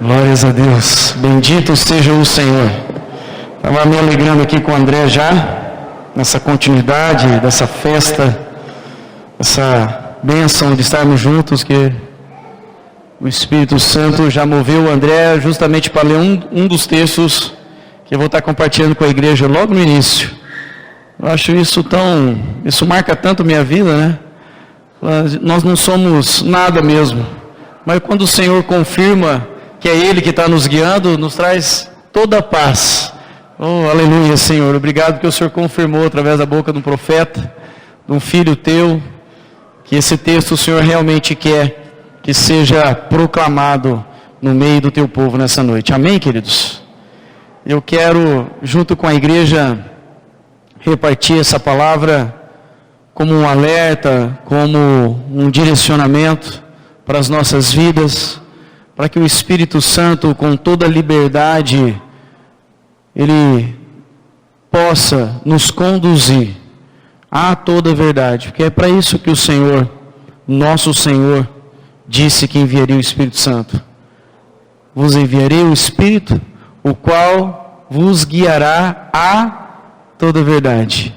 Glórias a Deus, bendito seja o Senhor. Estava me alegrando aqui com o André já, nessa continuidade dessa festa, essa bênção de estarmos juntos, que o Espírito Santo já moveu o André justamente para ler um dos textos que eu vou estar compartilhando com a igreja logo no início. Eu acho isso marca tanto minha vida, né? Nós não somos nada mesmo, mas quando o Senhor confirma que é Ele que está nos guiando, nos traz toda a paz. Oh, aleluia, Senhor. Obrigado que o Senhor confirmou através da boca de um profeta, de um filho teu, que esse texto o Senhor realmente quer que seja proclamado no meio do teu povo nessa noite. Amém, queridos? Eu quero, junto com a igreja, repartir essa palavra como um alerta, como um direcionamento para as nossas vidas, para que o Espírito Santo, com toda a liberdade, Ele possa nos conduzir a toda a verdade, porque é para isso que o Senhor, nosso Senhor, disse que enviaria o Espírito Santo. Vos enviarei o Espírito, o qual vos guiará a toda a verdade.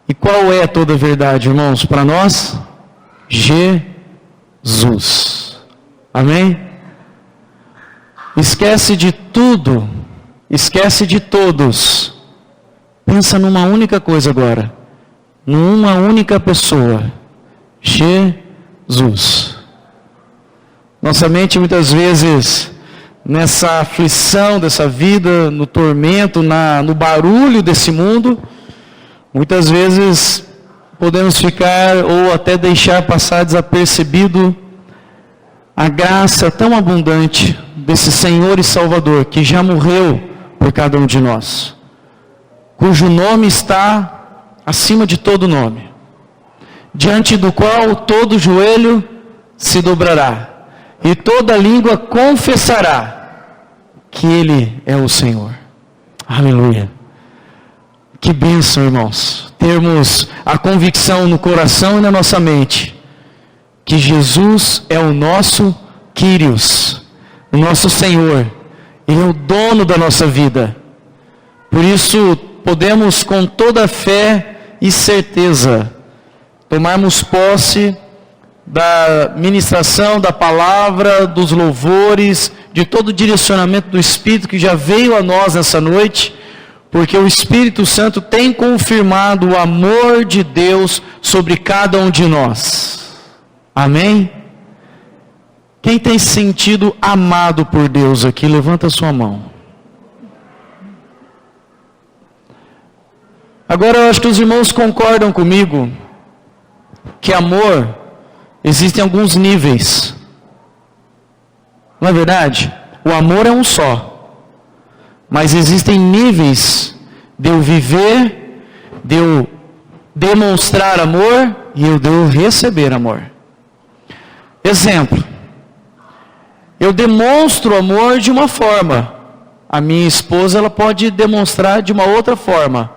E qual é toda a verdade, irmãos? Para nós, Jesus. Amém? Esquece de tudo, esquece de todos. Pensa numa única coisa agora, numa única pessoa, Jesus. Nossa mente muitas vezes, nessa aflição dessa vida, no tormento, no barulho desse mundo, muitas vezes podemos ficar ou até deixar passar desapercebido a graça tão abundante desse Senhor e Salvador, que já morreu por cada um de nós, cujo nome está acima de todo nome, diante do qual todo joelho se dobrará, e toda língua confessará que Ele é o Senhor. Aleluia. Que bênção, irmãos, termos a convicção no coração e na nossa mente, que Jesus é o nosso Kyrios, o nosso Senhor. Ele é o dono da nossa vida. Por isso, podemos com toda a fé e certeza tomarmos posse da ministração, da palavra, dos louvores, de todo o direcionamento do Espírito que já veio a nós nessa noite, porque o Espírito Santo tem confirmado o amor de Deus sobre cada um de nós. Amém? Quem tem se sentido amado por Deus aqui, levanta a sua mão. Agora eu acho que os irmãos concordam comigo que amor, existem alguns níveis. Não é verdade? O amor é um só. Mas existem níveis de eu viver, de eu demonstrar amor e de eu receber amor. Exemplo. Eu demonstro amor de uma forma. A minha esposa, ela pode demonstrar de uma outra forma.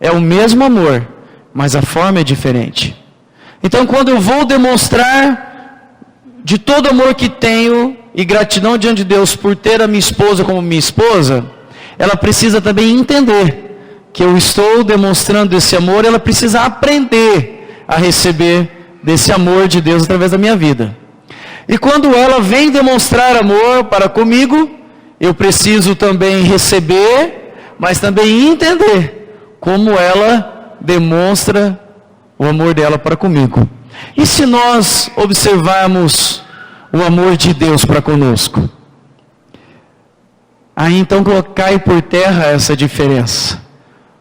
É o mesmo amor, mas a forma é diferente. Então, quando eu vou demonstrar de todo amor que tenho e gratidão diante de Deus por ter a minha esposa como minha esposa, ela precisa também entender que eu estou demonstrando esse amor, ela precisa aprender a receber desse amor de Deus através da minha vida. E quando ela vem demonstrar amor para comigo, eu preciso também receber, mas também entender como ela demonstra o amor dela para comigo. E se nós observarmos o amor de Deus para conosco, aí então cai por terra essa diferença,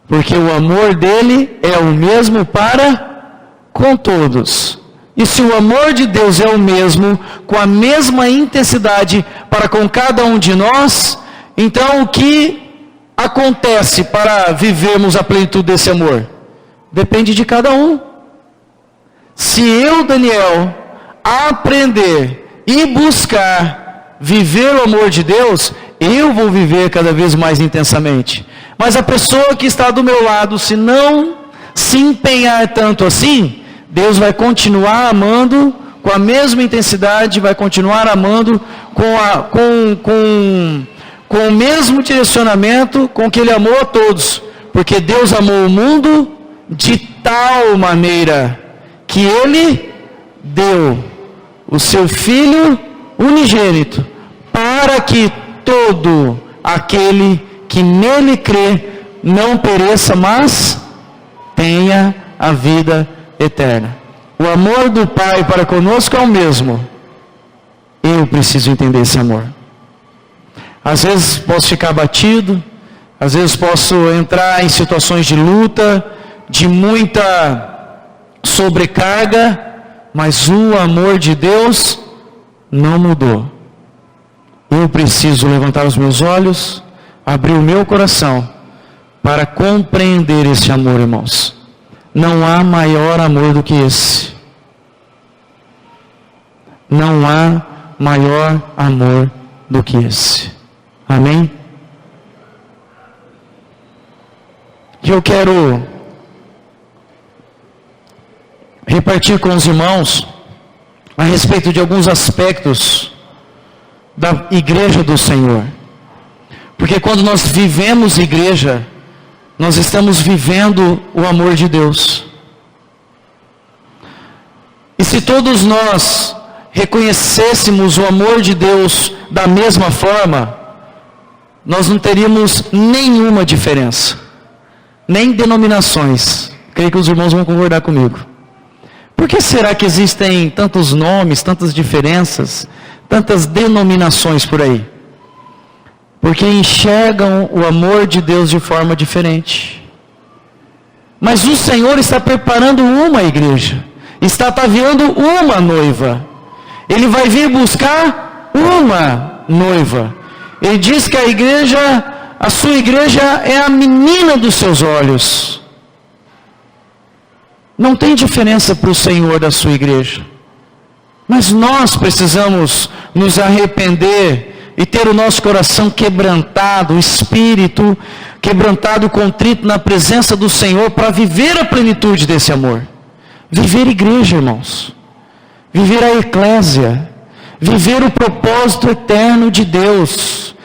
porque o amor dele é o mesmo para com todos. E se o amor de Deus é o mesmo, com a mesma intensidade para com cada um de nós, então o que acontece para vivermos a plenitude desse amor? Depende de cada um. Se eu, Daniel, aprender e buscar viver o amor de Deus, eu vou viver cada vez mais intensamente. Mas a pessoa que está do meu lado, se não se empenhar tanto assim, Deus vai continuar amando com com a mesma intensidade, vai continuar amando com o mesmo direcionamento com que Ele amou a todos. Porque Deus amou o mundo de tal maneira que Ele deu o Seu Filho unigênito, para que todo aquele que nele crê não pereça, mas tenha a vida eterna. O amor do Pai para conosco é o mesmo. Eu preciso entender esse amor. Às vezes posso ficar abatido, às vezes posso entrar em situações de luta, de muita sobrecarga, mas o amor de Deus não mudou. Eu preciso levantar os meus olhos, abrir o meu coração para compreender esse amor, irmãos. Não há maior amor do que esse. Não há maior amor do que esse. Amém? E eu quero repartir com os irmãos a respeito de alguns aspectos da igreja do Senhor. Porque quando nós vivemos igreja, nós estamos vivendo o amor de Deus. E se todos nós reconhecêssemos o amor de Deus da mesma forma, nós não teríamos nenhuma diferença, nem denominações. Creio que os irmãos vão concordar comigo. Por que será que existem tantos nomes, tantas diferenças, tantas denominações por aí? Porque enxergam o amor de Deus de forma diferente. Mas o Senhor está preparando uma igreja, está ataviando uma noiva. Ele vai vir buscar uma noiva. Ele diz que a sua igreja é a menina dos seus olhos. Não tem diferença para o Senhor da sua igreja. Mas nós precisamos nos arrepender e ter o nosso coração quebrantado, o espírito quebrantado, contrito na presença do Senhor, para viver a plenitude desse amor. Viver igreja, irmãos. Viver a eclésia. Viver o propósito eterno de Deus.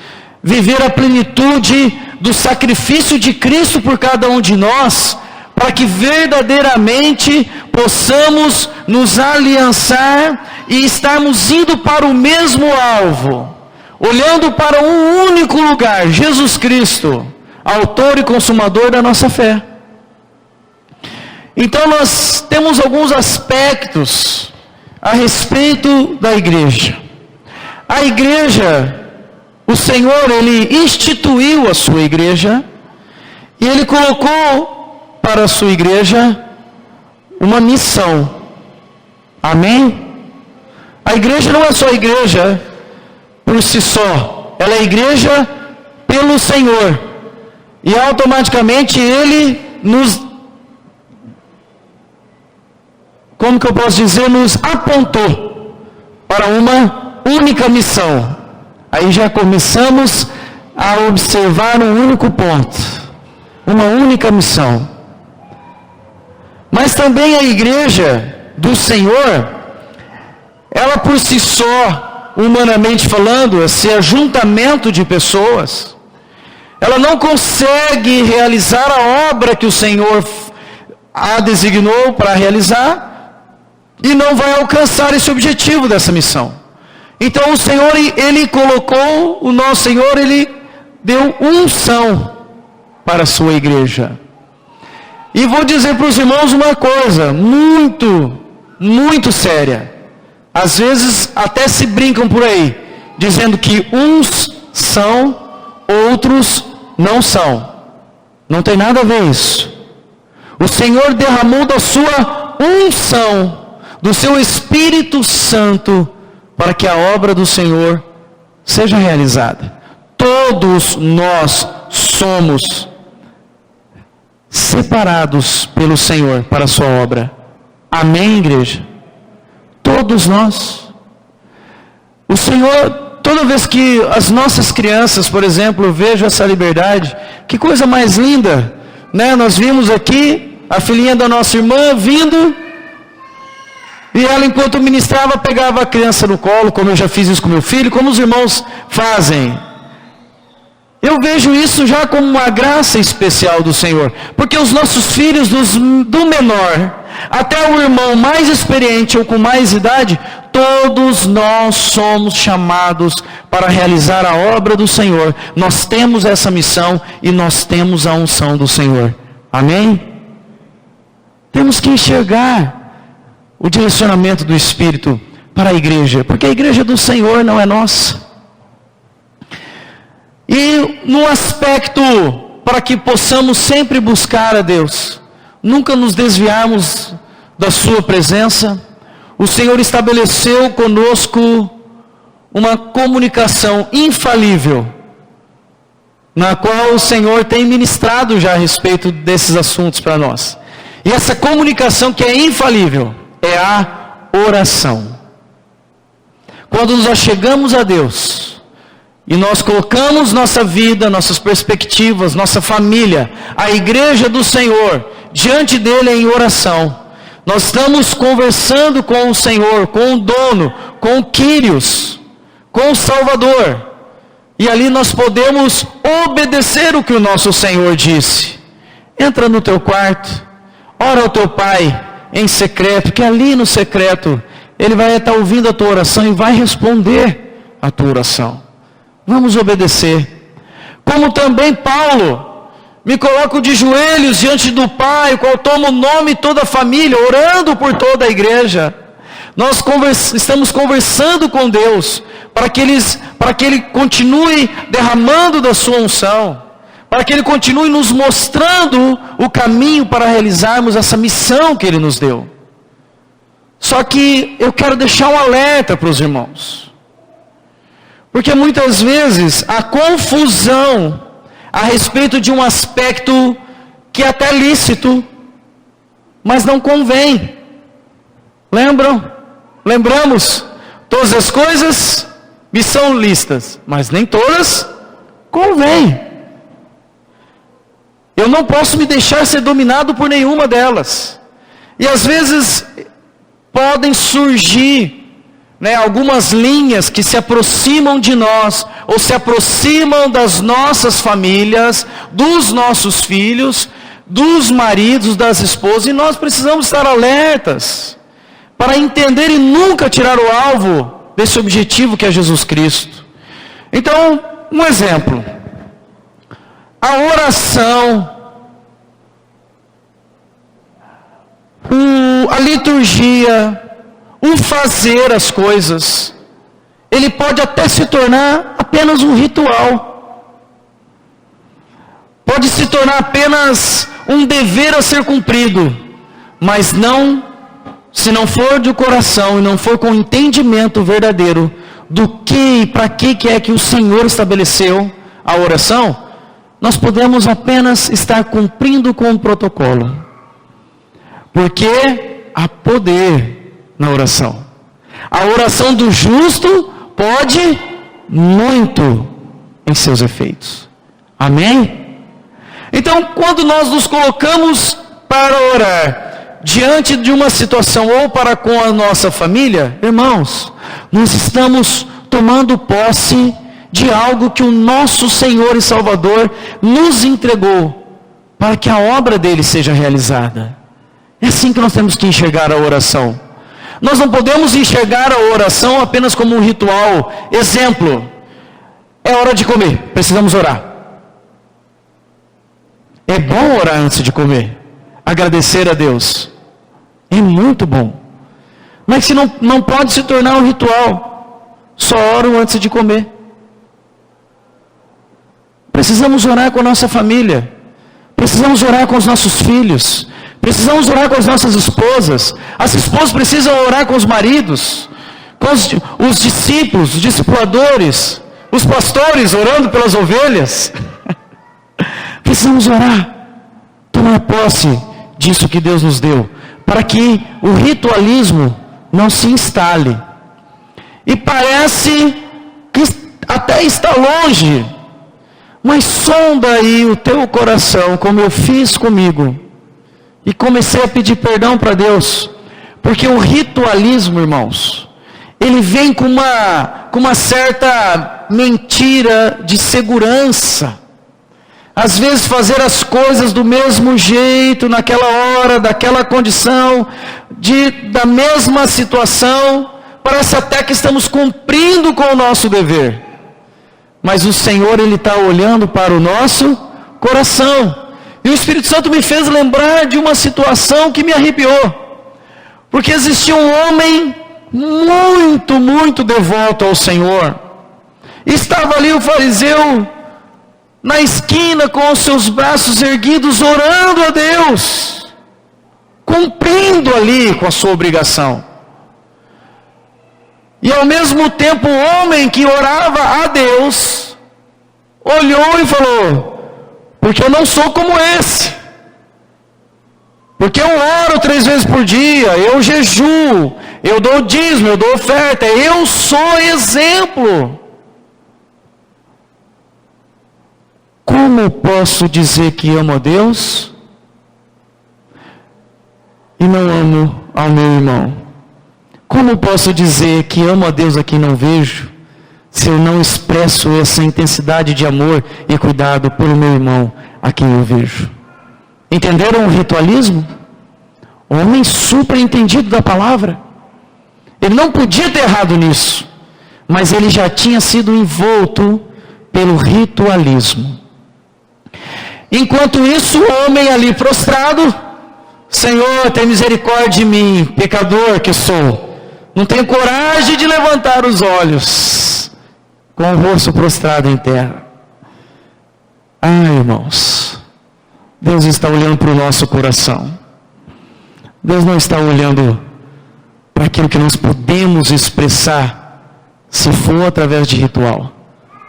Viver a plenitude do sacrifício de Cristo por cada um de nós, para que verdadeiramente possamos nos aliançar e estarmos indo para o mesmo alvo, olhando para um único lugar, Jesus Cristo, autor e consumador da nossa fé. Então nós temos alguns aspectos a respeito da igreja. A igreja, o Senhor, Ele instituiu a sua igreja, e Ele colocou para a sua igreja uma missão. Amém? A igreja não é só igreja por si só, ela é igreja pelo Senhor, e automaticamente Ele nos, como que eu posso dizer, nos apontou para uma única missão. Aí já começamos a observar um único ponto, uma única missão. Mas também a igreja do Senhor, ela por si só, humanamente falando, esse ajuntamento de pessoas, ela não consegue realizar a obra que o Senhor a designou para realizar, e não vai alcançar esse objetivo dessa missão. Então o Senhor, Ele colocou, o nosso Senhor, Ele deu unção para a sua igreja. E vou dizer para os irmãos uma coisa muito, muito séria. Às vezes até se brincam por aí, dizendo que uns são, outros não são. Não tem nada a ver isso. O Senhor derramou da sua unção, do seu Espírito Santo, para que a obra do Senhor seja realizada. Todos nós somos separados pelo Senhor para a sua obra. Amém, igreja? Todos nós. O Senhor, toda vez que as nossas crianças, por exemplo, vejam essa liberdade, que coisa mais linda, né? Nós vimos aqui a filhinha da nossa irmã vindo E ela, enquanto ministrava, pegava a criança no colo, como eu já fiz isso com meu filho, como os irmãos fazem. Eu vejo isso já como uma graça especial do Senhor, porque os nossos filhos, do menor até o irmão mais experiente ou com mais idade, todos nós somos chamados para realizar a obra do Senhor. Nós temos essa missão e nós temos a unção do Senhor. Amém? Temos que enxergar o direcionamento do Espírito para a igreja, porque a igreja do Senhor não é nossa. E no aspecto para que possamos sempre buscar a Deus, nunca nos desviarmos da sua presença, o Senhor estabeleceu conosco uma comunicação infalível, na qual o Senhor tem ministrado já a respeito desses assuntos para nós. E essa comunicação que é infalível é a oração. Quando nós chegamos a Deus e nós colocamos nossa vida, nossas perspectivas, nossa família, a igreja do Senhor, diante dele em oração, nós estamos conversando com o Senhor, com o dono, com o Quírios, com o Salvador. E ali nós podemos obedecer o que o nosso Senhor disse. Entra no teu quarto, ora ao teu Pai em secreto, que ali no secreto Ele vai estar ouvindo a tua oração e vai responder a tua oração. Vamos obedecer. Como também Paulo, me coloco de joelhos diante do Pai, o qual toma o nome de toda a família, orando por toda a igreja. Nós estamos conversando com Deus, para que Ele continue derramando da sua unção, para que Ele continue nos mostrando o caminho para realizarmos essa missão que Ele nos deu. Só que eu quero deixar um alerta para os irmãos, porque muitas vezes a confusão a respeito de um aspecto que é até lícito, mas não convém. Lembramos? Todas as coisas me são lícitas, mas nem todas convêm. Eu não posso me deixar ser dominado por nenhuma delas. E às vezes podem surgir algumas linhas que se aproximam de nós, ou se aproximam das nossas famílias, dos nossos filhos, dos maridos, das esposas, e nós precisamos estar alertas, para entender e nunca tirar o alvo desse objetivo que é Jesus Cristo. Então, um exemplo, a oração, a liturgia, o fazer as coisas, ele pode até se tornar apenas um ritual, pode se tornar apenas um dever a ser cumprido, mas se não for de coração e não for com entendimento verdadeiro do que e para que é que o Senhor estabeleceu a oração, nós podemos apenas estar cumprindo com o protocolo, porque há poder na oração. A oração do justo pode muito em seus efeitos. Amém? Então, quando nós nos colocamos para orar diante de uma situação ou para com a nossa família, irmãos, nós estamos tomando posse de algo que o nosso Senhor e Salvador nos entregou para que a obra dele seja realizada. É assim que nós temos que enxergar a oração. Nós não podemos enxergar a oração apenas como um ritual. Exemplo, é hora de comer, precisamos orar. É bom orar antes de comer, agradecer a Deus, é muito bom. Mas se não pode se tornar um ritual, só oro antes de comer. Precisamos orar com a nossa família, precisamos orar com os nossos filhos, precisamos orar com as nossas esposas. As esposas precisam orar com os maridos, com os discípulos, os discipuladores, os pastores orando pelas ovelhas. Precisamos orar, tomar posse disso que Deus nos deu, para que o ritualismo não se instale. E parece que até está longe, mas sonda aí o teu coração, como eu fiz comigo. E comecei a pedir perdão para Deus, Porque o ritualismo, irmãos, ele vem com uma certa mentira de segurança. Às vezes fazer as coisas do mesmo jeito, naquela hora, daquela condição, da mesma situação, parece até que estamos cumprindo com o nosso dever. Mas o Senhor, Ele está olhando para o nosso coração. E o Espírito Santo me fez lembrar de uma situação que me arrepiou. Porque existia um homem muito, muito devoto ao Senhor. E estava ali o fariseu na esquina com os seus braços erguidos, orando a Deus, cumprindo ali com a sua obrigação. E ao mesmo tempo o homem que orava a Deus, olhou e falou: porque eu não sou como esse, porque eu oro 3 vezes por dia, eu jejuo, eu dou dízimo, eu dou oferta, eu sou exemplo. Como posso dizer que amo a Deus e não amo ao meu irmão? Como posso dizer que amo a Deus a quem não vejo, se eu não expresso essa intensidade de amor e cuidado pelo meu irmão a quem eu vejo? Entenderam o ritualismo? O homem super entendido da palavra. Ele não podia ter errado nisso, mas ele já tinha sido envolto pelo ritualismo. Enquanto isso, o homem ali prostrado: Senhor, tem misericórdia de mim, pecador que sou. Não tenho coragem de levantar os olhos, com o rosto prostrado em terra. Irmãos, Deus está olhando para o nosso coração. Deus não está olhando para aquilo que nós podemos expressar, se for através de ritual.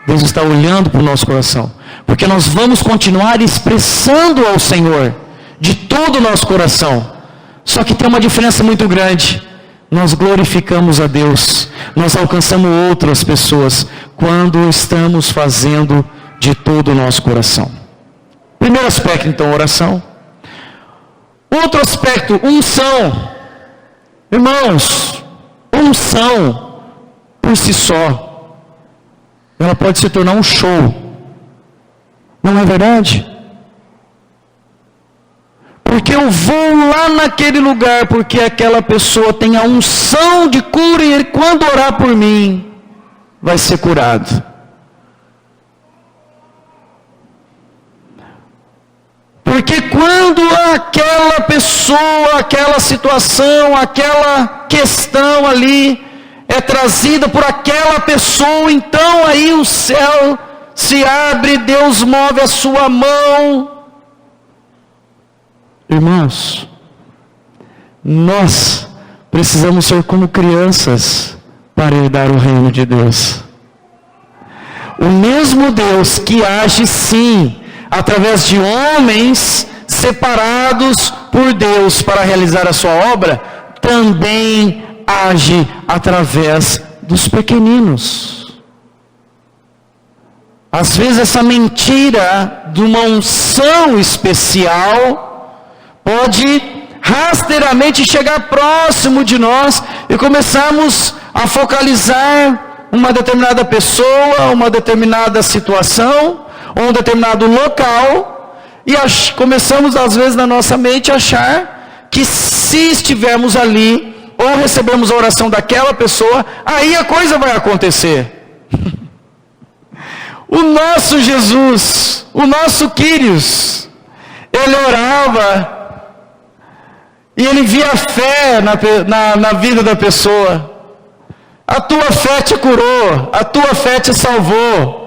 Deus está olhando para o nosso coração, porque nós vamos continuar expressando ao Senhor de todo o nosso coração. Só que tem uma diferença muito grande. Nós glorificamos a Deus, nós alcançamos outras pessoas quando estamos fazendo de todo o nosso coração. Primeiro aspecto, então, oração. Outro aspecto, unção. Irmãos, unção por si só, ela pode se tornar um show. Não é verdade? Porque eu vou lá naquele lugar porque aquela pessoa tem a unção de cura e ele, quando orar por mim, vai ser curado. Porque quando aquela pessoa, aquela situação, aquela questão ali é trazida por aquela pessoa, então aí o céu se abre, Deus move a sua mão. Irmãos, nós precisamos ser como crianças para herdar o reino de Deus. O mesmo Deus que age sim através de homens separados por Deus para realizar a sua obra, também age através dos pequeninos. Às vezes essa mentira de uma unção especial pode rasteiramente chegar próximo de nós e começarmos a focalizar uma determinada pessoa, uma determinada situação, ou um determinado local, e começamos às vezes na nossa mente a achar que se estivermos ali, ou recebemos a oração daquela pessoa, aí a coisa vai acontecer. O nosso Jesus, o nosso Quírios, ele orava, e ele via a fé na vida da pessoa. A tua fé te curou, a tua fé te salvou.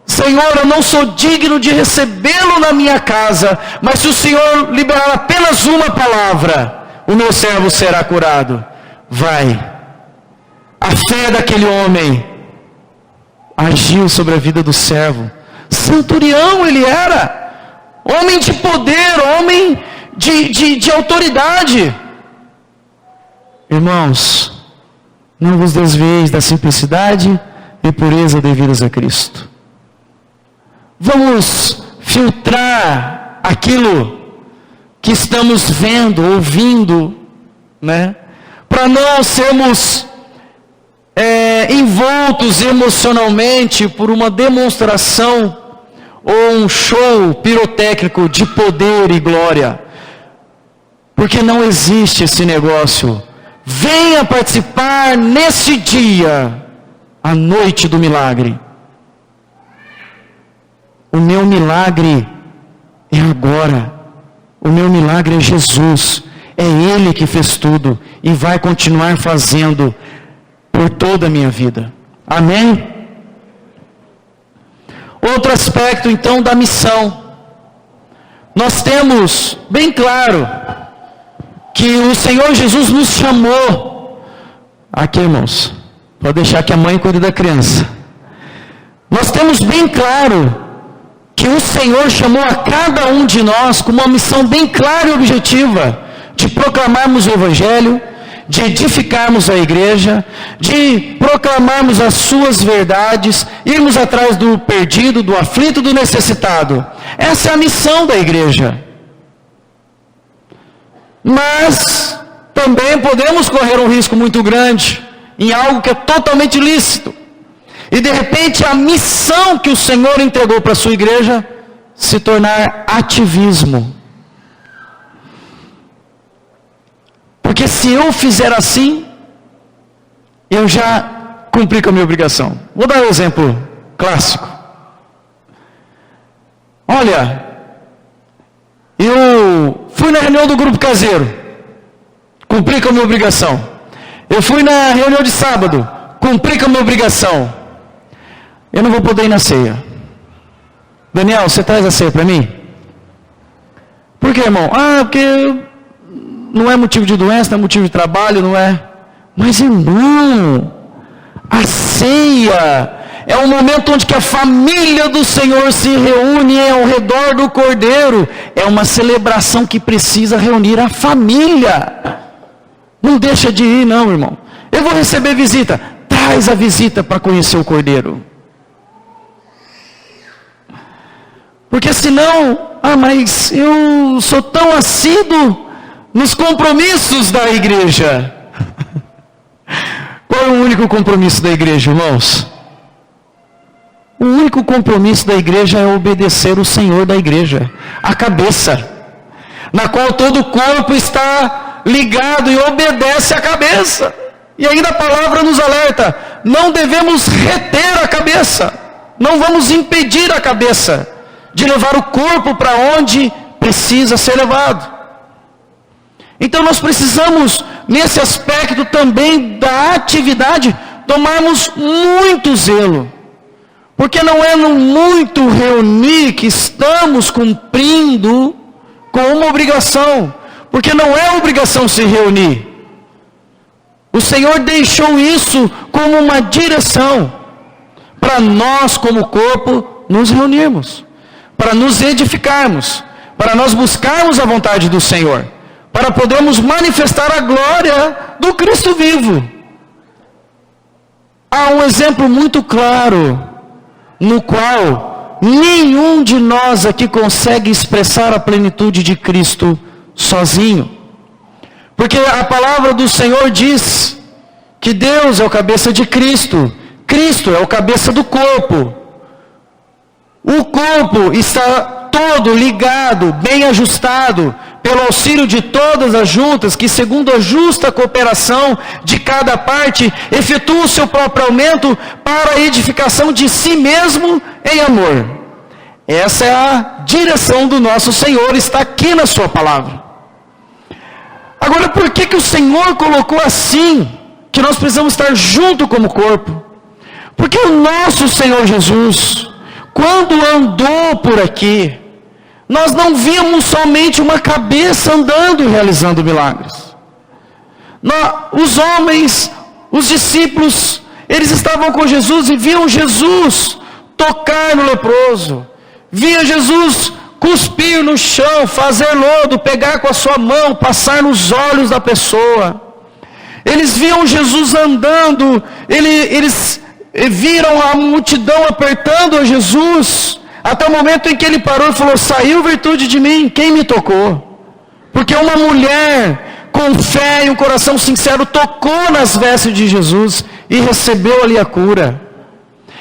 Senhor, eu não sou digno de recebê-lo na minha casa, mas se o Senhor liberar apenas uma palavra, o meu servo será curado. Vai. A fé daquele homem agiu sobre a vida do servo. Centurião ele era, homem de poder, homem de autoridade. Irmãos, não vos desvieis da simplicidade e pureza devidas a Cristo. Vamos filtrar aquilo que estamos vendo, ouvindo né? Para não sermos envoltos emocionalmente por uma demonstração ou um show pirotécnico de poder e glória. Porque não existe esse negócio. Venha participar nesse dia, a noite do milagre. O meu milagre é agora. O meu milagre é Jesus. É Ele que fez tudo e vai continuar fazendo por toda a minha vida. Amém? Outro aspecto então da missão. Nós temos bem claro que o Senhor Jesus nos chamou. Aqui, irmãos, pode deixar que a mãe cuide da criança. Nós temos bem claro que o Senhor chamou a cada um de nós com uma missão bem clara e objetiva, de proclamarmos o Evangelho, de edificarmos a igreja, de proclamarmos as suas verdades, irmos atrás do perdido, do aflito, do necessitado. Essa é a missão da igreja. Mas também podemos correr um risco muito grande em algo que é totalmente ilícito. E de repente a missão que o Senhor entregou para a sua igreja se tornar ativismo. Porque se eu fizer assim, eu já cumpri com a minha obrigação. Vou dar um exemplo clássico. Olha, eu fui na reunião do grupo caseiro, cumpri com a minha obrigação. Eu fui na reunião de sábado, cumpri com a minha obrigação. Eu não vou poder ir na ceia. Daniel, você traz a ceia para mim? Por quê, irmão? Porque não é motivo de doença, não é motivo de trabalho, não é. Mas, irmão, a ceia é um momento onde que a família do Senhor se reúne ao redor do Cordeiro. É uma celebração que precisa reunir a família. Não deixa de ir, não, irmão. Eu vou receber visita. Traz a visita para conhecer o Cordeiro. Porque senão, mas eu sou tão assíduo nos compromissos da igreja. Qual é o único compromisso da igreja, irmãos? O único compromisso da igreja é obedecer o Senhor da igreja, a cabeça, na qual todo o corpo está ligado e obedece à cabeça. E ainda a palavra nos alerta, não devemos reter a cabeça, não vamos impedir a cabeça de levar o corpo para onde precisa ser levado. Então nós precisamos, nesse aspecto também da atividade, tomarmos muito zelo. Porque não é no muito reunir que estamos cumprindo com uma obrigação. Porque não é obrigação se reunir. O Senhor deixou isso como uma direção para nós como corpo nos reunirmos, para nos edificarmos, para nós buscarmos a vontade do Senhor, para podermos manifestar a glória do Cristo vivo. Há um exemplo muito claro, no qual nenhum de nós aqui consegue expressar a plenitude de Cristo sozinho. Porque a palavra do Senhor diz que Deus é o cabeça de Cristo, Cristo é o cabeça do corpo. O corpo está todo ligado, bem ajustado, pelo auxílio de todas as juntas, que segundo a justa cooperação de cada parte, efetua o seu próprio aumento para a edificação de si mesmo em amor. Essa é a direção do nosso Senhor, está aqui na sua palavra. Agora, por que o Senhor colocou assim, que nós precisamos estar junto como corpo? Porque o nosso Senhor Jesus, quando andou por aqui, nós não víamos somente uma cabeça andando e realizando milagres. Os homens, os discípulos, eles estavam com Jesus e viam Jesus tocar no leproso, via Jesus cuspir no chão, fazer lodo, pegar com a sua mão, passar nos olhos da pessoa. Eles viam Jesus andando, eles viram a multidão apertando a Jesus, até o momento em que ele parou e falou: saiu virtude de mim, quem me tocou? Porque uma mulher com fé e um coração sincero, tocou nas vestes de Jesus e recebeu ali a cura.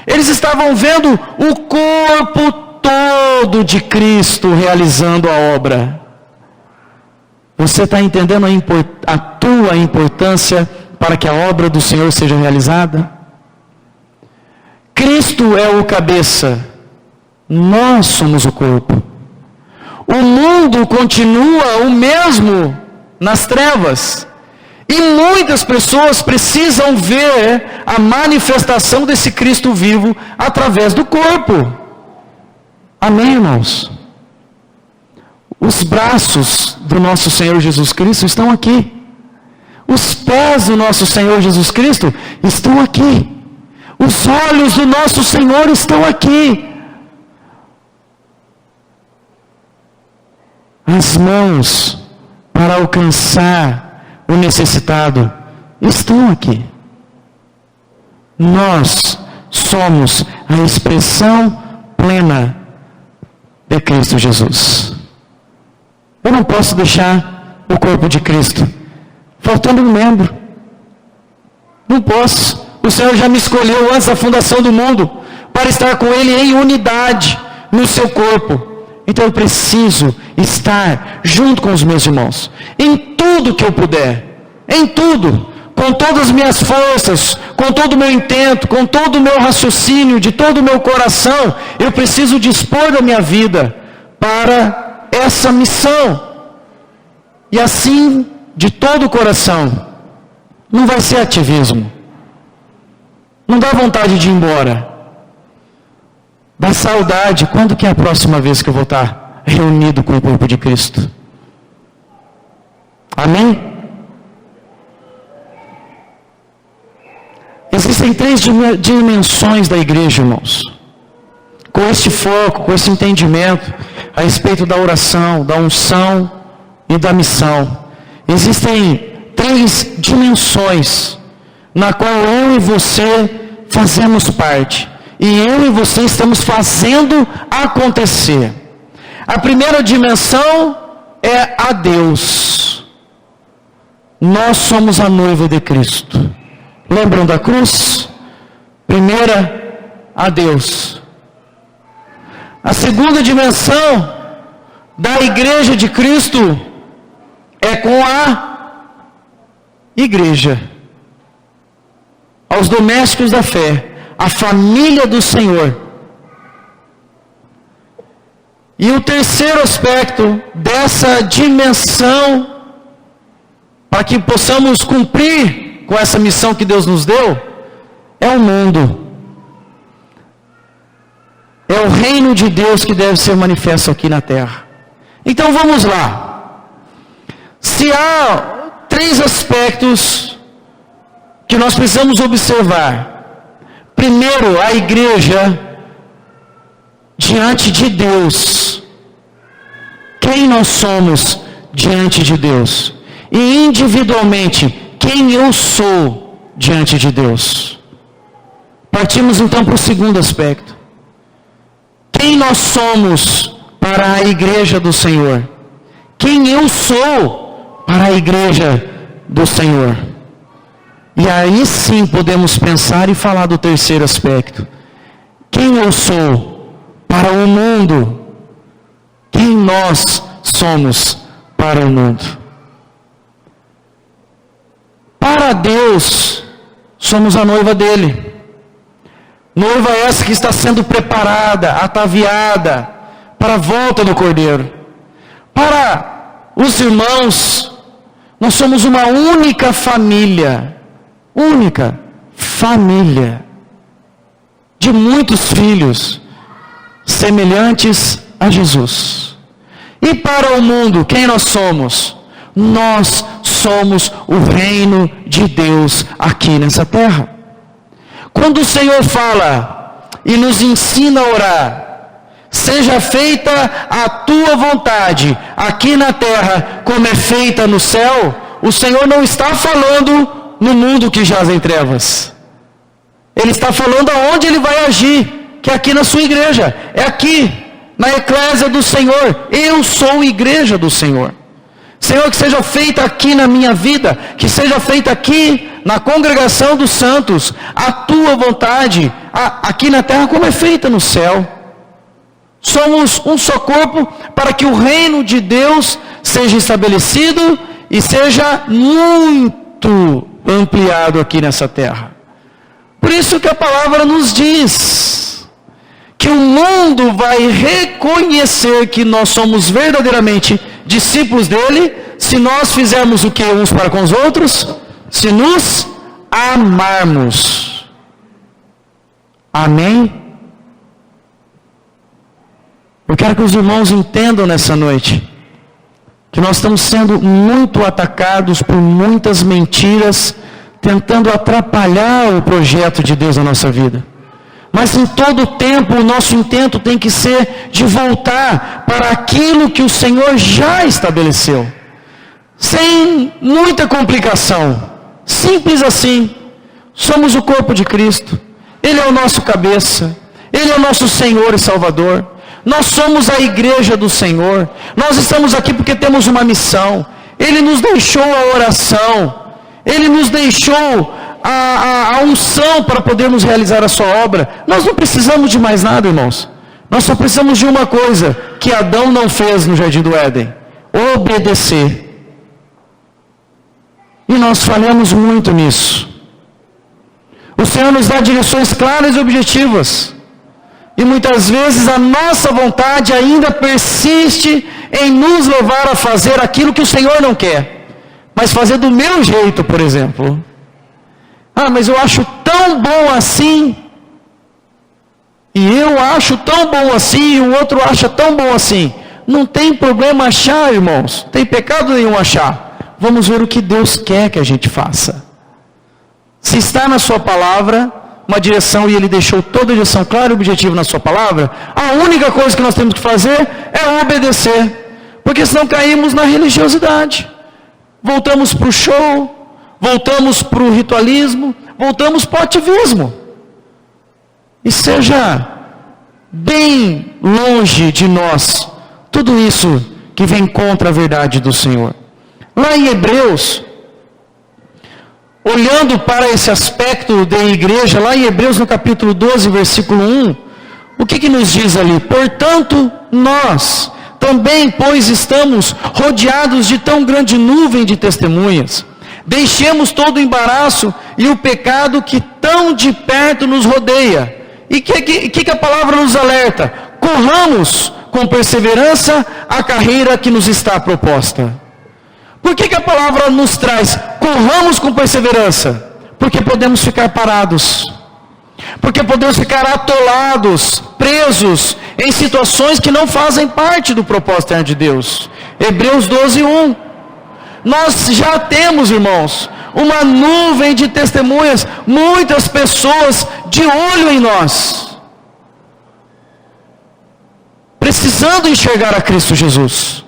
Eles estavam vendo o corpo todo de Cristo realizando a obra. Você está entendendo a tua importância para que a obra do Senhor seja realizada? Cristo é o cabeça, nós somos o corpo. O mundo continua o mesmo nas trevas. E muitas pessoas precisam ver a manifestação desse Cristo vivo através do corpo. Amém, irmãos? Os braços do nosso Senhor Jesus Cristo estão aqui. Os pés do nosso Senhor Jesus Cristo estão aqui. Os olhos do nosso Senhor estão aqui. As mãos para alcançar o necessitado estão aqui. Nós somos a expressão plena de Cristo Jesus. Eu não posso deixar o corpo de Cristo faltando um membro. Não posso. O Senhor já me escolheu antes da fundação do mundo para estar com Ele em unidade no seu corpo. Então eu preciso estar junto com os meus irmãos, em tudo que eu puder, em tudo, com todas as minhas forças, com todo o meu intento, com todo o meu raciocínio, de todo o meu coração, eu preciso dispor da minha vida para essa missão. E assim, de todo o coração, não vai ser ativismo, não dá vontade de ir embora. Da saudade, quando que é a próxima vez que eu vou estar reunido com o corpo de Cristo? Amém? Existem 3 dimensões da igreja, irmãos. Com este foco, com esse entendimento a respeito da oração, da unção e da missão. Existem 3 dimensões na qual eu e você fazemos parte. E eu e você estamos fazendo acontecer. A primeira dimensão é a Deus. Nós somos a noiva de Cristo. Lembram da cruz? Primeira, a Deus. A segunda dimensão da igreja de Cristo é com a igreja. Aos domésticos da fé. A família do Senhor. E o terceiro aspecto dessa dimensão, para que possamos cumprir com essa missão que Deus nos deu, é o mundo. É o reino de Deus que deve ser manifesto aqui na terra. Então vamos lá. Se há 3 aspectos que nós precisamos observar. Primeiro, a igreja diante de Deus. Quem nós somos diante de Deus? E individualmente, quem eu sou diante de Deus? Partimos então para o segundo aspecto. Quem nós somos para a igreja do Senhor? Quem eu sou para a igreja do Senhor? E aí sim podemos pensar e falar do terceiro aspecto. Quem eu sou para o mundo? Quem nós somos para o mundo? Para Deus, somos a noiva dele. Noiva essa que está sendo preparada, ataviada para a volta do Cordeiro. Para os irmãos, nós somos uma única família. Única família de muitos filhos semelhantes a Jesus. E para o mundo, quem nós somos? Nós somos o reino de Deus aqui nessa terra. Quando o Senhor fala e nos ensina a orar, seja feita a tua vontade aqui na terra como é feita no céu, o Senhor não está falando no mundo que jaz em trevas. Ele está falando aonde Ele vai agir, que é aqui na sua igreja. É aqui, na eclésia do Senhor. Eu sou igreja do Senhor. Senhor, que seja feita aqui na minha vida, que seja feita aqui na congregação dos santos, a tua vontade, aqui na terra como é feita no céu. Somos um só corpo para que o reino de Deus seja estabelecido e seja muito ampliado aqui nessa terra. Por isso que a palavra nos diz que o mundo vai reconhecer que nós somos verdadeiramente discípulos dele, se nós fizermos o que uns para com os outros? Se nos amarmos. Amém? Eu quero que os irmãos entendam nessa noite que nós estamos sendo muito atacados por muitas mentiras, tentando atrapalhar o projeto de Deus na nossa vida. Mas em todo tempo o nosso intento tem que ser de voltar para aquilo que o Senhor já estabeleceu. Sem muita complicação. Simples assim. Somos o corpo de Cristo. Ele é o nosso cabeça. Ele é o nosso Senhor e Salvador. Nós somos a igreja do Senhor. Nós estamos aqui porque temos uma missão. Ele nos deixou a oração. Ele nos deixou a unção para podermos realizar a sua obra. Nós não precisamos de mais nada, irmãos. Nós só precisamos de uma coisa que Adão não fez no Jardim do Éden: obedecer. E nós falhamos muito nisso. O Senhor nos dá direções claras e objetivas. E muitas vezes a nossa vontade ainda persiste em nos levar a fazer aquilo que o Senhor não quer. Mas fazer do meu jeito, por exemplo. Ah, mas eu acho tão bom assim. E eu acho tão bom assim, e o outro acha tão bom assim. Não tem problema achar, irmãos. Não tem pecado nenhum achar. Vamos ver o que Deus quer que a gente faça. Se está na sua palavra uma direção, e Ele deixou toda a direção clara e objetiva na sua palavra, a única coisa que nós temos que fazer é obedecer. Porque senão caímos na religiosidade. Voltamos para o show, voltamos para o ritualismo, voltamos para o ativismo. E seja bem longe de nós tudo isso que vem contra a verdade do Senhor. Lá em Hebreus, olhando para esse aspecto da igreja, lá em Hebreus no capítulo 12, versículo 1, o que nos diz ali? Portanto, nós também, pois estamos rodeados de tão grande nuvem de testemunhas, deixemos todo o embaraço e o pecado que tão de perto nos rodeia. E que a palavra nos alerta? Corramos com perseverança a carreira que nos está proposta. Por que a palavra nos traz? Corramos com perseverança. Porque podemos ficar parados. Porque podemos ficar atolados, presos em situações que não fazem parte do propósito de Deus. Hebreus 12, 1. Nós já temos, irmãos, uma nuvem de testemunhas, muitas pessoas de olho em nós, precisando enxergar a Cristo Jesus,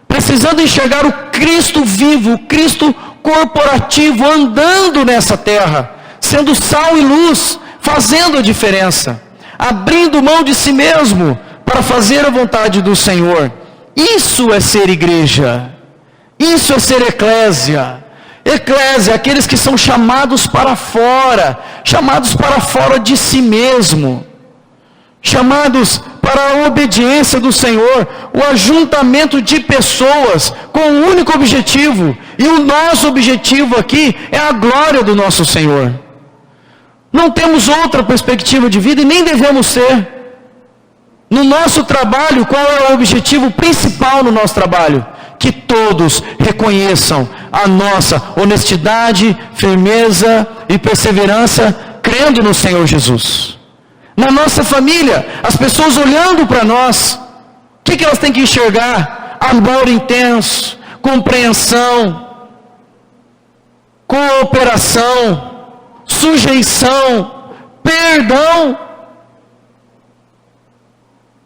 precisando enxergar o Cristo vivo, o Cristo corporativo, andando nessa terra, sendo sal e luz, fazendo a diferença, abrindo mão de si mesmo, para fazer a vontade do Senhor. Isso é ser igreja, isso é ser eclésia. Eclésia, aqueles que são chamados para fora de si mesmo, chamados para a obediência do Senhor, o ajuntamento de pessoas com um único objetivo, e o nosso objetivo aqui é a glória do nosso Senhor. Não temos outra perspectiva de vida e nem devemos ter. No nosso trabalho, qual é o objetivo principal no nosso trabalho? Que todos reconheçam a nossa honestidade, firmeza e perseverança, crendo no Senhor Jesus. Na nossa família, as pessoas olhando para nós, o que elas têm que enxergar? Amor intenso, compreensão, cooperação, sujeição, perdão.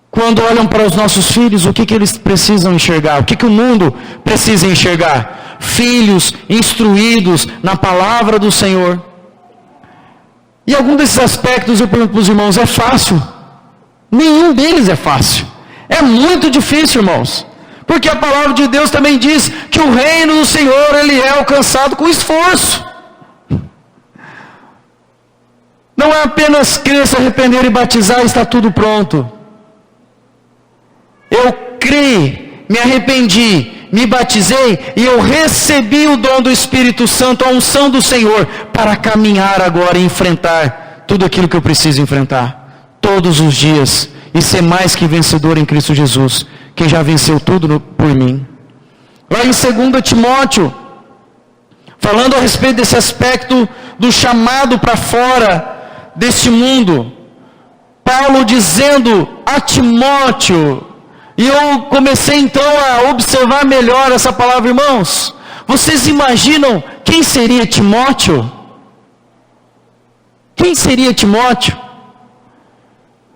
Quando olham para os nossos filhos, o que eles precisam enxergar? O que o mundo precisa enxergar? Filhos instruídos na palavra do Senhor. E algum desses aspectos, eu pergunto para os irmãos, é fácil? Nenhum deles é fácil. É muito difícil, irmãos. Porque a palavra de Deus também diz que o reino do Senhor, ele é alcançado com esforço. Não é apenas crer, se arrepender e batizar e está tudo pronto. Eu criei, me arrependi, me batizei e eu recebi o dom do Espírito Santo, a unção do Senhor, para caminhar agora e enfrentar tudo aquilo que eu preciso enfrentar, todos os dias, e ser mais que vencedor em Cristo Jesus, que já venceu tudo por mim. Lá em 2 Timóteo, falando a respeito desse aspecto do chamado para fora deste mundo, Paulo dizendo a Timóteo, e eu comecei então a observar melhor essa palavra, irmãos. Vocês imaginam quem seria Timóteo? Quem seria Timóteo?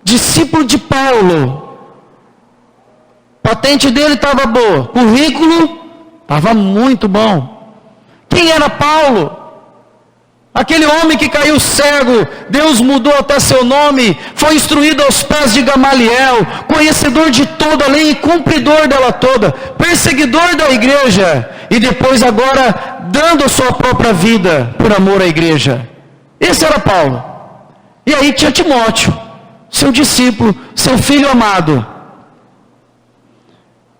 Discípulo de Paulo. Patente dele estava boa, currículo estava muito bom. Quem era Paulo? Aquele homem que caiu cego, Deus mudou até seu nome, foi instruído aos pés de Gamaliel, conhecedor de toda a lei e cumpridor dela toda, perseguidor da igreja, e depois agora dando a sua própria vida por amor à igreja. Esse era Paulo. E aí tinha Timóteo, seu discípulo, seu filho amado.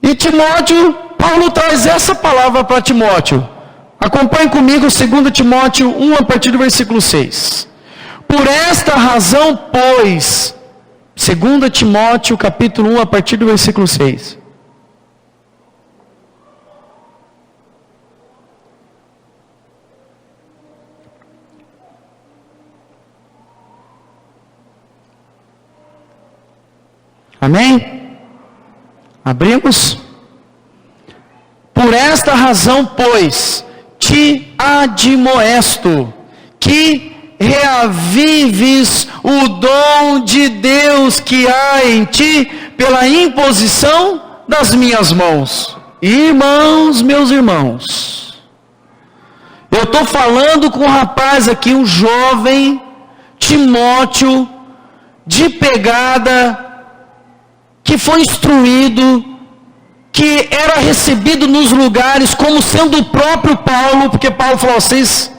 E Timóteo, Paulo traz essa palavra para Timóteo. Acompanhe comigo 2 Timóteo 1, a partir do versículo 6. Por esta razão, pois, 2 Timóteo capítulo 1, a partir do versículo 6. Amém? Abrimos? Por esta razão, pois, te admoesto, que reavives o dom de Deus que há em ti, pela imposição das minhas mãos. Irmãos, meus irmãos, eu estou falando com um rapaz aqui, um jovem, Timóteo, de pegada, que foi instruído, que era recebido nos lugares como sendo o próprio Paulo, porque Paulo falou, vocês,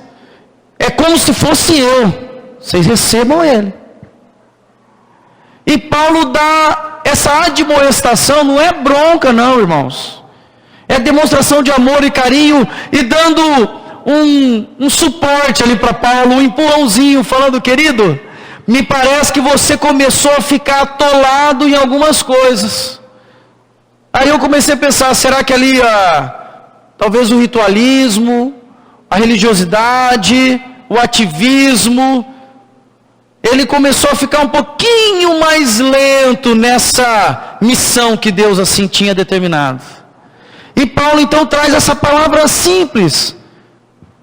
é como se fosse eu, vocês recebam ele. E Paulo dá essa admoestação, não é bronca não, irmãos, é demonstração de amor e carinho, e dando um suporte ali para Paulo, um empurrãozinho, falando, querido, me parece que você começou a ficar atolado em algumas coisas. Aí eu comecei a pensar, será que ali talvez o ritualismo, a religiosidade, o ativismo, ele começou a ficar um pouquinho mais lento nessa missão que Deus assim tinha determinado. E Paulo então traz essa palavra simples.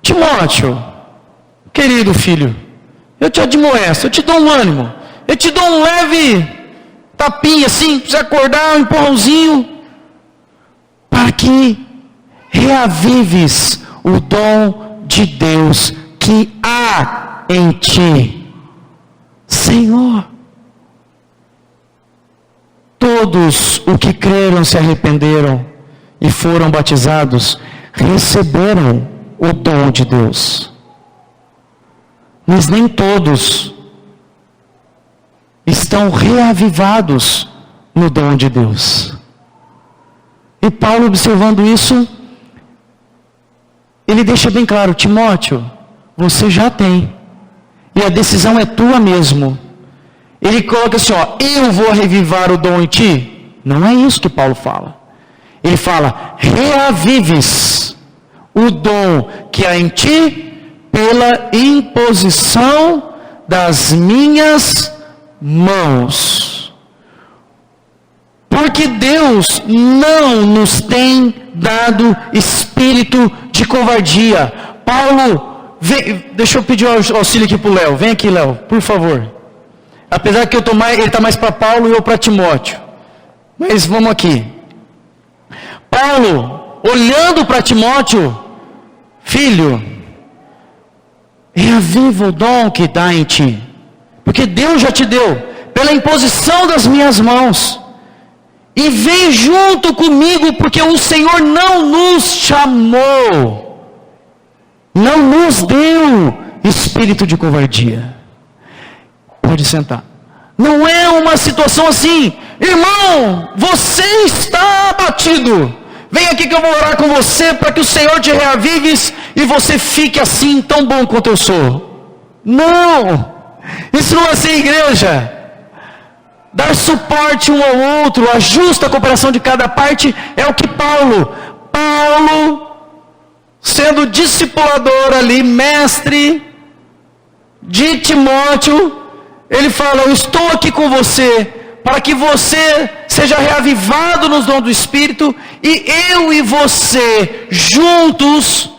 Timóteo, querido filho, eu te admoesto, eu te dou um ânimo, eu te dou um leve tapinha assim, para você acordar, um empurrãozinho, para que reavives o dom de Deus que há em ti. Senhor, todos os que creram, se arrependeram e foram batizados, receberam o dom de Deus. Mas nem todos estão reavivados no dom de Deus. E Paulo, observando isso, ele deixa bem claro, Timóteo, você já tem, e a decisão é tua mesmo. Ele coloca assim, eu vou revivar o dom em ti. Não é isso que Paulo fala. Ele fala, reavives o dom que há em ti, pela imposição das minhas mãos. Porque Deus não nos tem dado espírito de covardia. Paulo, deixa eu pedir um auxílio aqui para o Léo. Vem aqui, Léo, por favor. Apesar que ele está mais para Paulo e eu para Timóteo. Mas vamos aqui. Paulo, olhando para Timóteo, filho, reaviva o dom que dá em ti. Porque Deus já te deu, pela imposição das minhas mãos. E vem junto comigo, porque o Senhor não nos chamou, não nos deu espírito de covardia. Pode sentar. Não é uma situação assim, irmão, você está abatido, vem aqui que eu vou orar com você para que o Senhor te reavive e você fique assim tão bom quanto eu sou. Não, isso não é ser igreja. Dar suporte um ao outro, a justa cooperação de cada parte, é o que Paulo, sendo discipulador ali, mestre de Timóteo, ele fala, eu estou aqui com você, para que você seja reavivado nos dons do Espírito, e eu e você, juntos,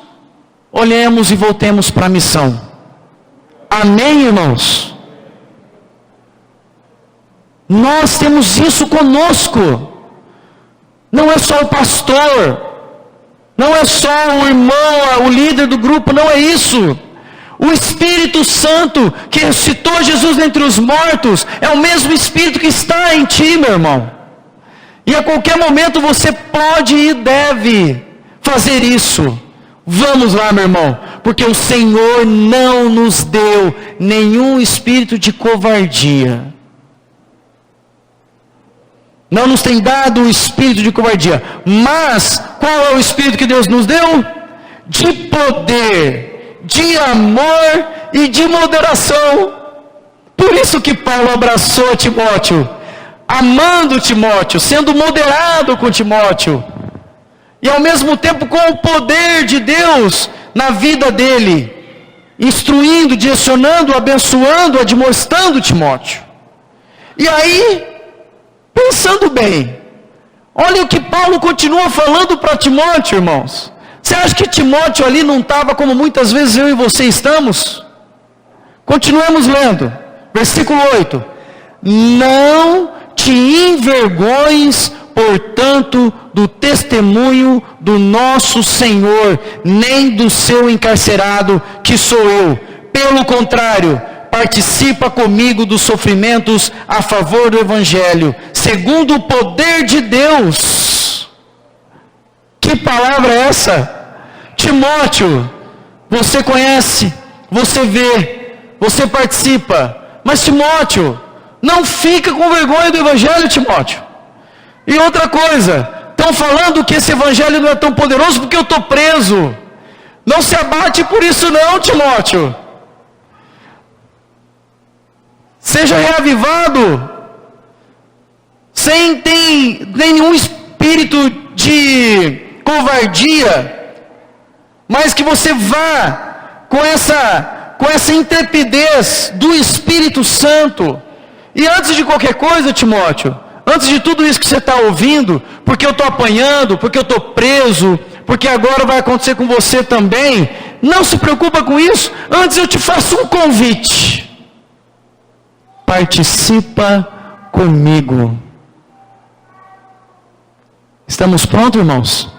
olhemos e voltemos para a missão. Amém, irmãos? Nós temos isso conosco. Não é só o pastor, não é só o irmão, o líder do grupo, não é isso. O Espírito Santo que ressuscitou Jesus dentre os mortos é o mesmo Espírito que está em ti, meu irmão. E a qualquer momento você pode e deve fazer isso. Vamos lá, meu irmão, porque o Senhor não nos deu nenhum espírito de covardia. Não nos tem dado o espírito de covardia. Mas, qual é o espírito que Deus nos deu? De poder, de amor e de moderação. Por isso que Paulo abraçou Timóteo, amando Timóteo, sendo moderado com Timóteo. E ao mesmo tempo com o poder de Deus na vida dele, instruindo, direcionando, abençoando, admoestando Timóteo. E aí, pensando bem, olha o que Paulo continua falando para Timóteo, irmãos. Você acha que Timóteo ali não estava como muitas vezes eu e você estamos? Continuemos lendo, versículo 8. Não te envergonhes, portanto, do testemunho do nosso Senhor, nem do seu encarcerado, que sou eu. Pelo contrário, participa comigo dos sofrimentos a favor do Evangelho, segundo o poder de Deus. Que palavra é essa? Timóteo, você conhece, você vê, você participa, mas Timóteo, não fica com vergonha do Evangelho, Timóteo. E outra coisa, estão falando que esse Evangelho não é tão poderoso porque eu estou preso. Não se abate por isso não, Timóteo. Seja reavivado, sem ter nenhum espírito de covardia, mas que você vá com essa intrepidez do Espírito Santo. E antes de qualquer coisa, Timóteo, antes de tudo isso que você está ouvindo, porque eu estou apanhando, porque eu estou preso, porque agora vai acontecer com você também, não se preocupa com isso. Antes eu te faço um convite. Participa comigo. Estamos prontos, irmãos?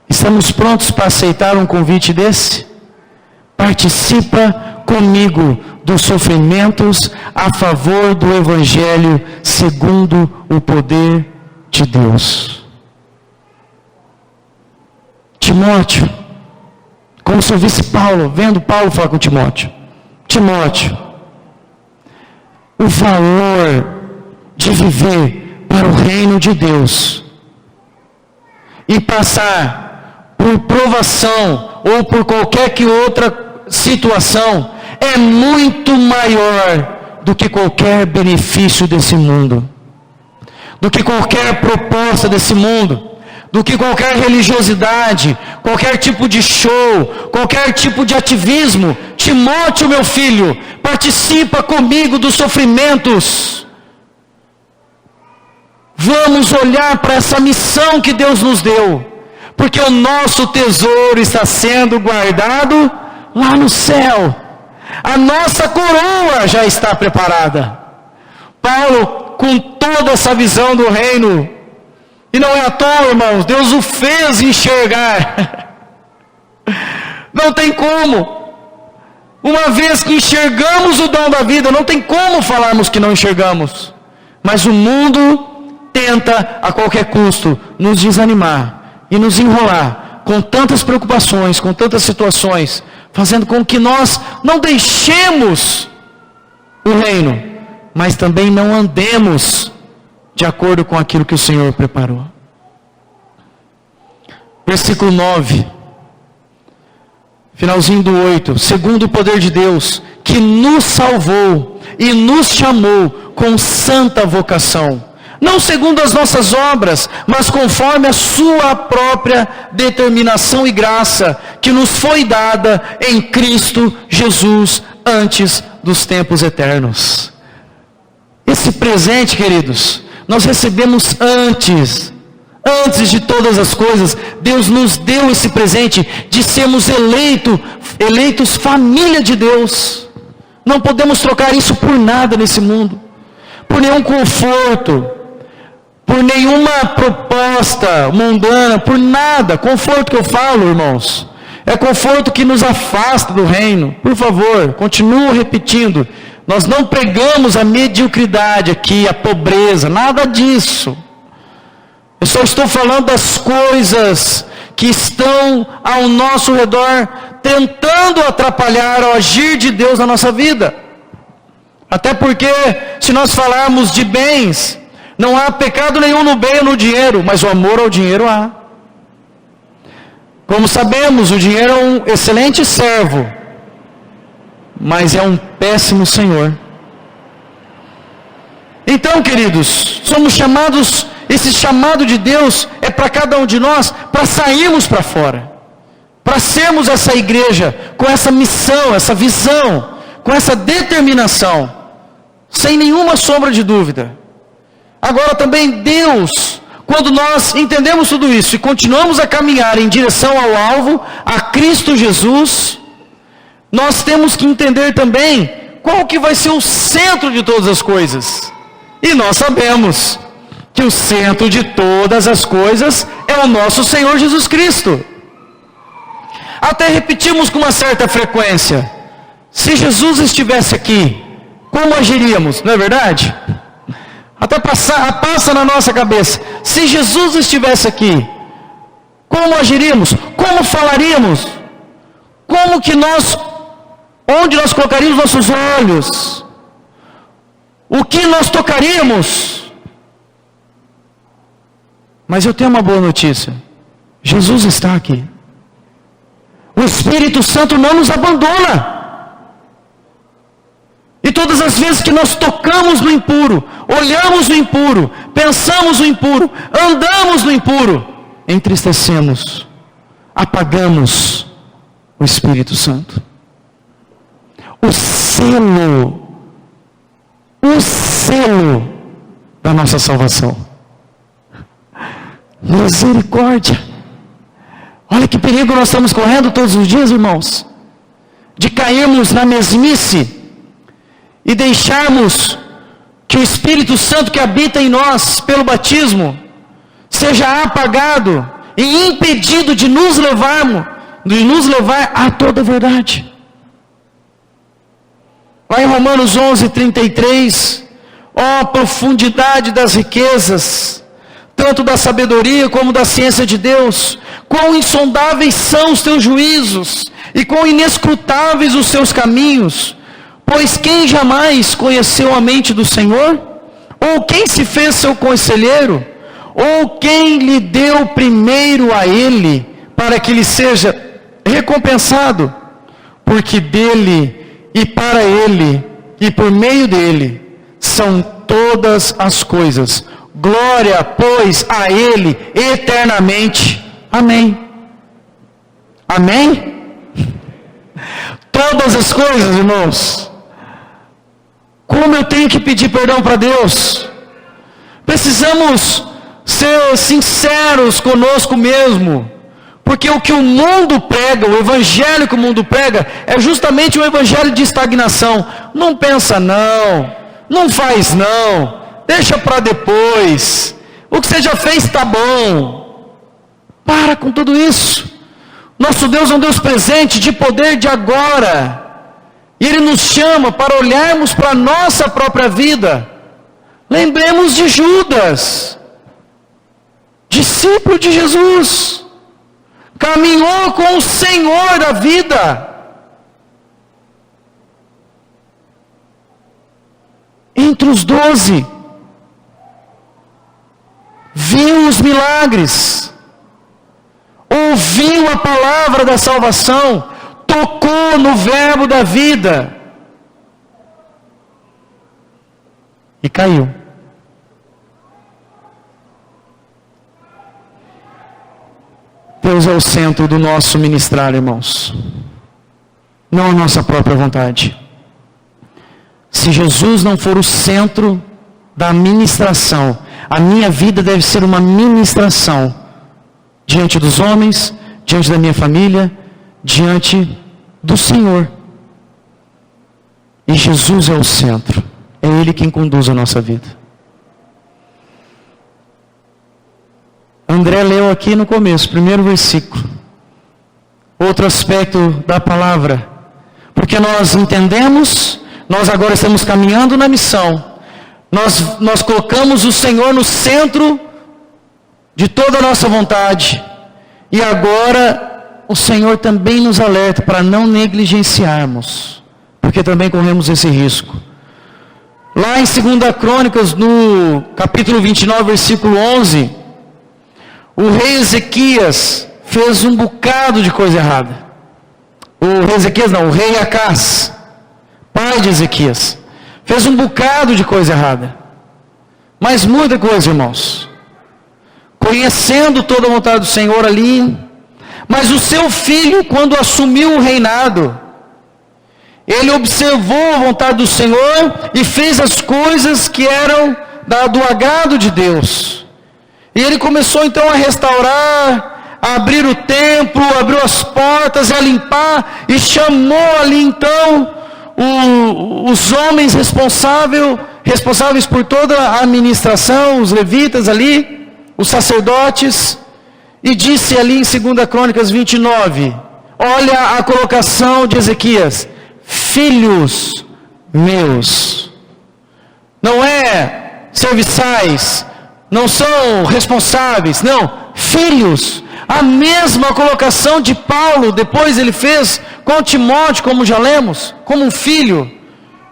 Estamos prontos para aceitar um convite desse? Participa comigo dos sofrimentos a favor do Evangelho, segundo o poder de Deus. Timóteo, como se eu visse Paulo, vendo Paulo falar com Timóteo. Timóteo, o valor de viver para o reino de Deus e passar por provação ou por qualquer que outra situação é muito maior do que qualquer benefício desse mundo, do que qualquer proposta desse mundo, do que qualquer religiosidade, qualquer tipo de show, qualquer tipo de ativismo. Timóteo, meu filho, participa comigo dos sofrimentos. Vamos olhar para essa missão que Deus nos deu, porque o nosso tesouro está sendo guardado lá no céu. A nossa coroa já está preparada. Paulo, com toda essa visão do reino, e não é à toa, irmãos, Deus o fez enxergar. Não tem como. Uma vez que enxergamos o dom da vida, não tem como falarmos que não enxergamos. Mas o mundo tenta a qualquer custo nos desanimar e nos enrolar com tantas preocupações, com tantas situações, fazendo com que nós não deixemos o reino, mas também não andemos de acordo com aquilo que o Senhor preparou. Versículo 9, finalzinho do 8. Segundo o poder de Deus, que nos salvou e nos chamou com santa vocação, não segundo as nossas obras, mas conforme a sua própria determinação e graça, que nos foi dada em Cristo Jesus antes dos tempos eternos. Esse presente, queridos, nós recebemos antes de todas as coisas. Deus nos deu esse presente de sermos eleitos família de Deus. Não podemos trocar isso por nada nesse mundo, por nenhum conforto, por nenhuma proposta mundana, por nada. Conforto que eu falo, irmãos, é conforto que nos afasta do reino. Por favor, continuo repetindo, nós não pregamos a mediocridade aqui, a pobreza, nada disso. Eu só estou falando das coisas que estão ao nosso redor, tentando atrapalhar o agir de Deus na nossa vida. Até porque, se nós falarmos de bens, não há pecado nenhum no bem ou no dinheiro, mas o amor ao dinheiro há. Como sabemos, o dinheiro é um excelente servo, mas é um péssimo senhor. Então, queridos, somos chamados, esse chamado de Deus é para cada um de nós, para sairmos para fora, para sermos essa igreja, com essa missão, essa visão, com essa determinação, sem nenhuma sombra de dúvida. Agora também Deus, quando nós entendemos tudo isso e continuamos a caminhar em direção ao alvo, a Cristo Jesus, nós temos que entender também qual que vai ser o centro de todas as coisas. E nós sabemos que o centro de todas as coisas é o nosso Senhor Jesus Cristo. Até repetimos com uma certa frequência: se Jesus estivesse aqui, como agiríamos? Não é verdade? Até passa na nossa cabeça: se Jesus estivesse aqui, como agiríamos? Como falaríamos? Como que onde nós colocaríamos nossos olhos? O que nós tocaríamos? Mas eu tenho uma boa notícia: Jesus está aqui. O Espírito Santo não nos abandona. E todas as vezes que nós tocamos no impuro, olhamos no impuro, pensamos no impuro, andamos no impuro, entristecemos, apagamos o Espírito Santo. O selo da nossa salvação. Misericórdia. Olha que perigo nós estamos correndo todos os dias, irmãos, de cairmos na mesmice e deixarmos que o Espírito Santo que habita em nós pelo batismo seja apagado e impedido de nos levar a toda a verdade. Lá em Romanos 11:33, ó profundidade das riquezas, tanto da sabedoria como da ciência de Deus, quão insondáveis são os teus juízos, e quão inescrutáveis os seus caminhos. Pois quem jamais conheceu a mente do Senhor? Ou quem se fez seu conselheiro? Ou quem lhe deu primeiro a ele, para que lhe seja recompensado? Porque dele, e para ele, e por meio dele, são todas as coisas. Glória, pois, a ele eternamente. Amém. Amém? Todas as coisas, irmãos. Como eu tenho que pedir perdão para Deus? Precisamos ser sinceros conosco mesmo. Porque o que o mundo prega, o evangelho que o mundo prega, é justamente um evangelho de estagnação. Não pensa não, não faz não, deixa para depois. O que você já fez está bom. Para com tudo isso. Nosso Deus é um Deus presente, de poder de agora. E Ele nos chama para olharmos para a nossa própria vida, Lembremos de Judas, discípulo de Jesus, caminhou com o Senhor da vida. Entre os 12, viu os milagres, ouviu a palavra da salvação, tocou no verbo da vida e caiu. Deus é o centro do nosso ministrar, irmãos, não a nossa própria vontade. Se Jesus não for o centro da ministração, a minha vida deve ser uma ministração diante dos homens, diante da minha família, diante do Senhor. E Jesus é o centro, é Ele quem conduz a nossa vida. André leu aqui no começo, primeiro versículo, outro aspecto da palavra, porque nós entendemos, nós agora estamos caminhando na missão, nós colocamos o Senhor no centro de toda a nossa vontade, e agora o Senhor também nos alerta para não negligenciarmos, porque também corremos esse risco. Lá em 2 Crônicas, no capítulo 29, versículo 11, o rei Ezequias fez um bocado de coisa errada. O rei Acás, pai de Ezequias, fez um bocado de coisa errada. Mas muita coisa, irmãos. Conhecendo toda a vontade do Senhor ali. Mas o seu filho, quando assumiu o reinado, ele observou a vontade do Senhor e fez as coisas que eram do agrado de Deus. E ele começou então a restaurar, a abrir o templo, abriu as portas, a limpar, e chamou ali então os homens responsáveis por toda a administração, os levitas ali, os sacerdotes, e disse ali em 2 Crônicas 29, olha a colocação de Ezequias: filhos meus. Não é serviçais, não são responsáveis, não, filhos. A mesma colocação de Paulo, depois ele fez com Timóteo, como já lemos, como um filho,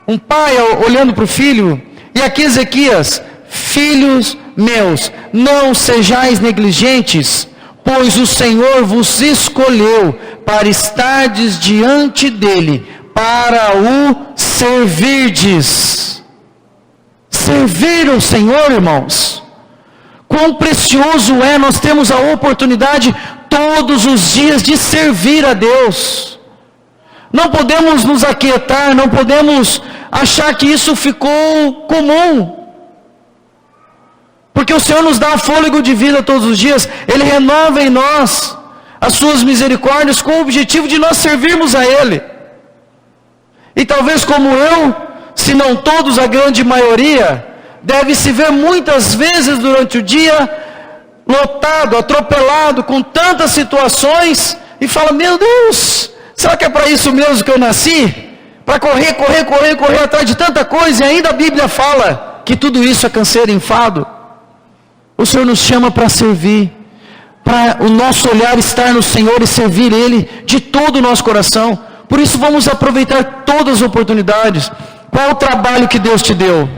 um pai olhando para o filho. E aqui Ezequias: filhos meus, não sejais negligentes, pois o Senhor vos escolheu para estardes diante dele, para o servirdes. Servir o Senhor, irmãos, quão precioso é nós temos a oportunidade todos os dias de servir a Deus. Não podemos nos aquietar, não podemos achar que isso ficou comum. Porque o Senhor nos dá fôlego de vida todos os dias, Ele renova em nós as suas misericórdias com o objetivo de nós servirmos a Ele. E talvez como eu, se não todos, a grande maioria, deve se ver muitas vezes durante o dia, lotado, atropelado, com tantas situações, e fala: meu Deus, será que é para isso mesmo que eu nasci? Para correr atrás de tanta coisa, e ainda a Bíblia fala que tudo isso é canseiro e enfado. O Senhor nos chama para servir, para o nosso olhar estar no Senhor e servir Ele de todo o nosso coração. Por isso vamos aproveitar todas as oportunidades. Qual o trabalho que Deus te deu?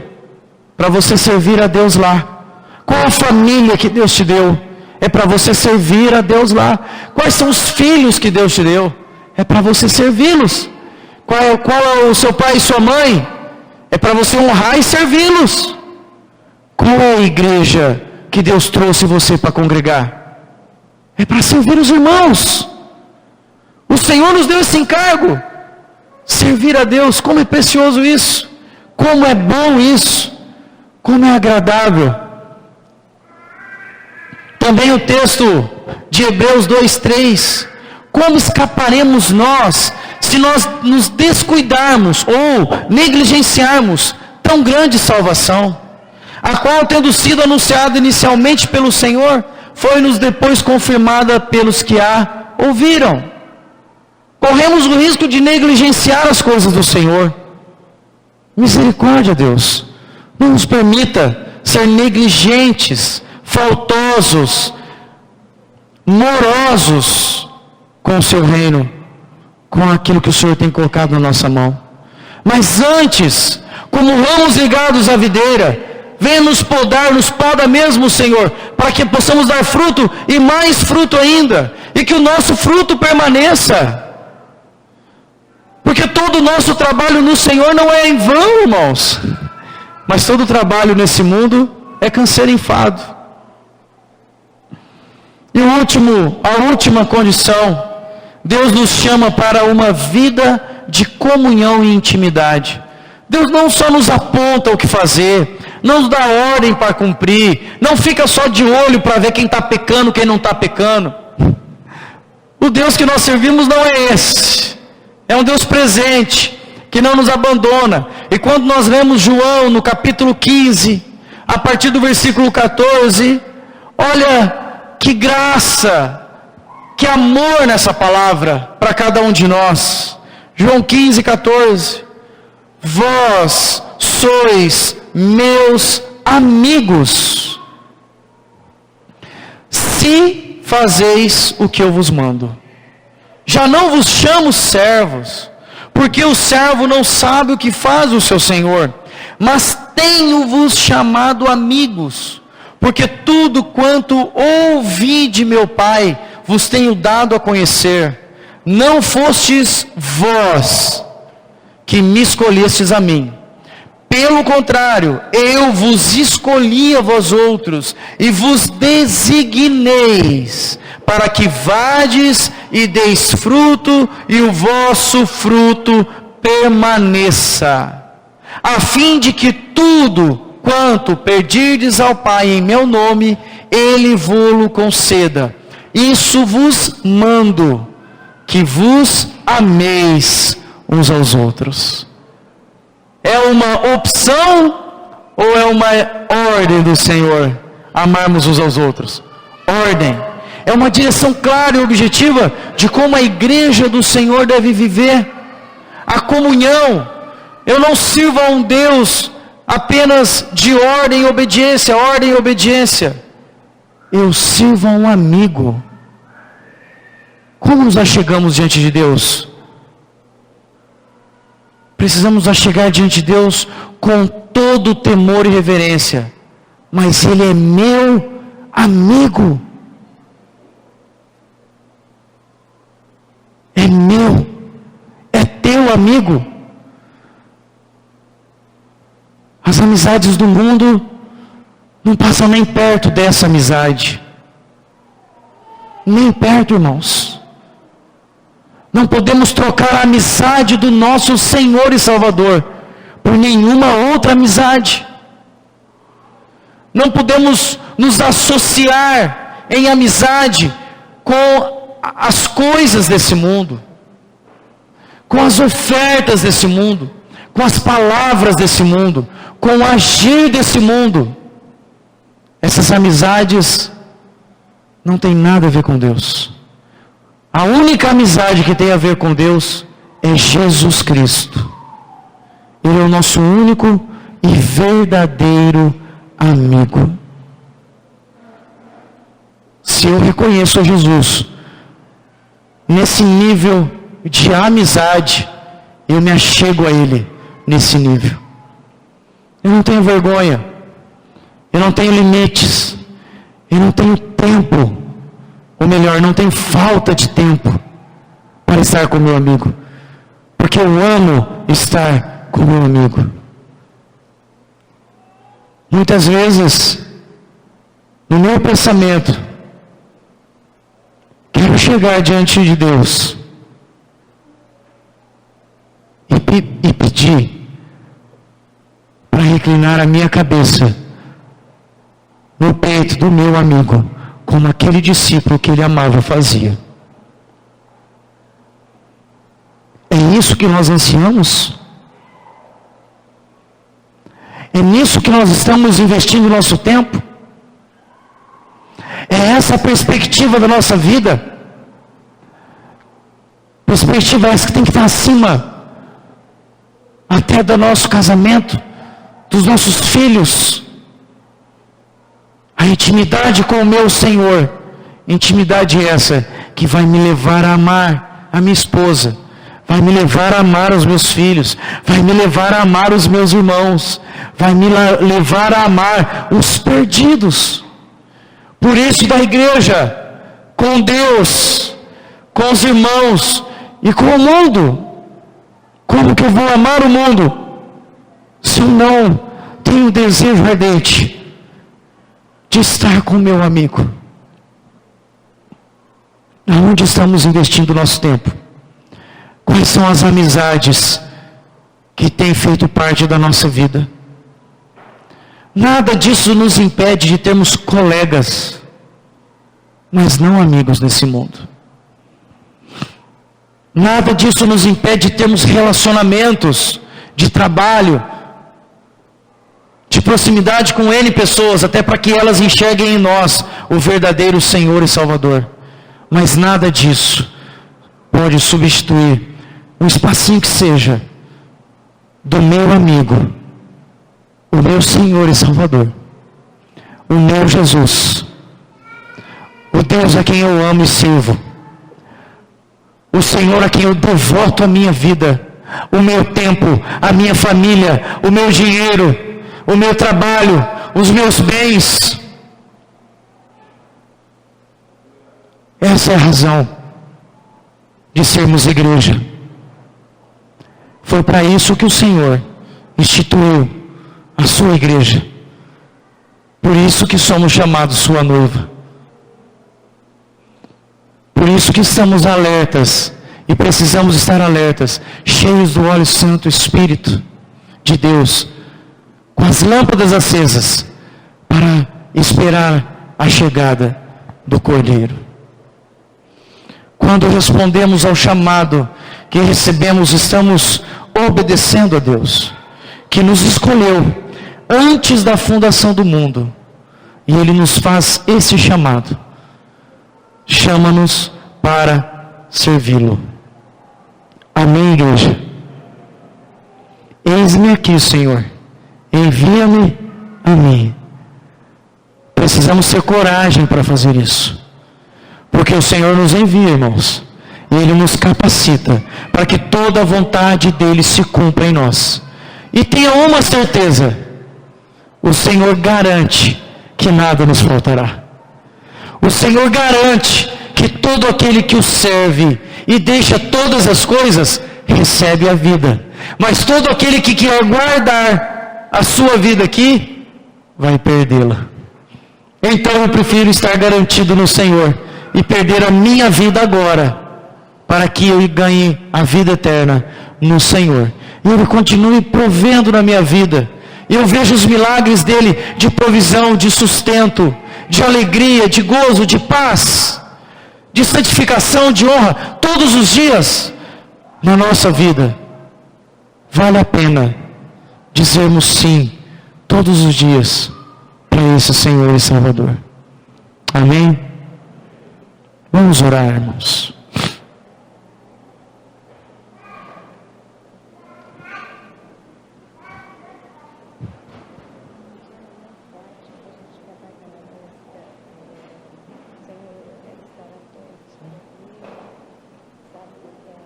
Para você servir a Deus lá. Qual a família que Deus te deu? É para você servir a Deus lá. Quais são os filhos que Deus te deu? É para você servi-los. Qual é o seu pai e sua mãe? É para você honrar e servi-los. Qual é a igreja que Deus trouxe você para congregar? É para servir os irmãos. O Senhor nos deu esse encargo. Servir a Deus, como é precioso isso. Como é bom isso. Como é agradável. Também o texto de Hebreus 2:3. Como escaparemos nós, se nós nos descuidarmos ou negligenciarmos tão grande salvação, a qual, tendo sido anunciada inicialmente pelo Senhor, foi-nos depois confirmada pelos que a ouviram. Corremos o risco de negligenciar as coisas do Senhor. Misericórdia, Deus. Não nos permita ser negligentes, faltosos, morosos com o seu reino, com aquilo que o Senhor tem colocado na nossa mão. Mas antes, como ramos ligados à videira, venha nos podar, nos poda mesmo, Senhor, para que possamos dar fruto e mais fruto ainda, e que o nosso fruto permaneça. Porque todo o nosso trabalho no Senhor não é em vão, irmãos. Mas todo trabalho nesse mundo é canseiro e enfado. E a última condição, Deus nos chama para uma vida de comunhão e intimidade. Deus não só nos aponta o que fazer, não nos dá ordem para cumprir, não fica só de olho para ver quem está pecando, quem não está pecando. O Deus que nós servimos não é esse. É um Deus presente, que não nos abandona. E quando nós lemos João no capítulo 15, a partir do versículo 14, olha que graça, que amor nessa palavra para cada um de nós. João 15, 14. Vós sois meus amigos, se fazeis o que eu vos mando. Já não vos chamo servos, porque o servo não sabe o que faz o seu senhor, mas tenho-vos chamado amigos, porque tudo quanto ouvi de meu Pai, vos tenho dado a conhecer. Não fostes vós que me escolhestes a mim, pelo contrário, eu vos escolhi a vós outros, e vos designeis, para que vades e deis fruto, e o vosso fruto permaneça, a fim de que tudo quanto pedirdes ao Pai em meu nome, Ele vô-lo conceda. Isso vos mando, que vos ameis uns aos outros. É uma opção ou é uma ordem do Senhor amarmos uns aos outros? Ordem. É uma direção clara e objetiva de como a igreja do Senhor deve viver. A comunhão. Eu não sirvo a um Deus apenas de ordem e obediência, ordem e obediência. Eu sirvo a um amigo. Como nos achegamos diante de Deus? Precisamos achegar diante de Deus com todo temor e reverência. Mas Ele é meu amigo. É meu. É teu amigo. As amizades do mundo não passam nem perto dessa amizade. Nem perto, irmãos. Não podemos trocar a amizade do nosso Senhor e Salvador por nenhuma outra amizade. Não podemos nos associar em amizade com as coisas desse mundo, com as ofertas desse mundo, com as palavras desse mundo, com o agir desse mundo. Essas amizades não têm nada a ver com Deus. A única amizade que tem a ver com Deus é Jesus Cristo. Ele é o nosso único e verdadeiro amigo. Se eu reconheço a Jesus nesse nível de amizade, eu me achego a Ele nesse nível. Eu não tenho vergonha, eu não tenho limites, eu não tenho tempo, ou melhor, não tenho falta de tempo para estar com meu amigo, porque eu amo estar com meu amigo. Muitas vezes, no meu pensamento, quero chegar diante de Deus e pedir para reclinar a minha cabeça no peito do meu amigo, como aquele discípulo que ele amava fazia. É isso que nós ansiamos? É nisso que nós estamos investindo nosso tempo? É essa a perspectiva da nossa vida? Perspectiva essa que tem que estar acima até do nosso casamento, dos nossos filhos. A intimidade com o meu Senhor, intimidade essa que vai me levar a amar a minha esposa, vai me levar a amar os meus filhos, vai me levar a amar os meus irmãos, vai me levar a amar os perdidos. Por isso da igreja, com Deus, com os irmãos e com o mundo. Como que eu vou amar o mundo se eu não tenho desejo ardente de estar com o meu amigo? Aonde estamos investindo o nosso tempo? Quais são as amizades que têm feito parte da nossa vida? Nada disso nos impede de termos colegas, mas não amigos nesse mundo. Nada disso nos impede de termos relacionamentos de trabalho, de proximidade com N pessoas, até para que elas enxerguem em nós o verdadeiro Senhor e Salvador. Mas nada disso pode substituir um espacinho que seja do meu amigo, o meu Senhor e Salvador, o meu Jesus, o Deus a quem eu amo e sirvo, o Senhor a quem eu devoto a minha vida, o meu tempo, a minha família, o meu dinheiro, o meu trabalho, os meus bens. Essa é a razão de sermos igreja. Foi para isso que o Senhor instituiu a sua igreja. Por isso que somos chamados sua noiva. Por isso que estamos alertas e precisamos estar alertas, cheios do óleo santo Espírito de Deus, com as lâmpadas acesas, para esperar a chegada do Cordeiro. Quando respondemos ao chamado que recebemos, estamos obedecendo a Deus, que nos escolheu antes da fundação do mundo, e Ele nos faz esse chamado. Chama-nos para servi-lo. Amém, igreja? Eis-me aqui, Senhor. Envia-me a mim. Precisamos ter coragem para fazer isso. Porque o Senhor nos envia, irmãos. E Ele nos capacita para que toda a vontade dEle se cumpra em nós. E tenha uma certeza. O Senhor garante que nada nos faltará. O Senhor garante que todo aquele que o serve e deixa todas as coisas, recebe a vida. Mas todo aquele que quer guardar a sua vida aqui, vai perdê-la. Então eu prefiro estar garantido no Senhor e perder a minha vida agora, para que eu ganhe a vida eterna no Senhor. E Ele continue provendo na minha vida. Eu vejo os milagres dEle de provisão, de sustento, de alegria, de gozo, de paz, de santificação, de honra, todos os dias na nossa vida. Vale a pena dizermos sim, todos os dias, para esse Senhor e Salvador. Amém? Vamos orar, irmãos.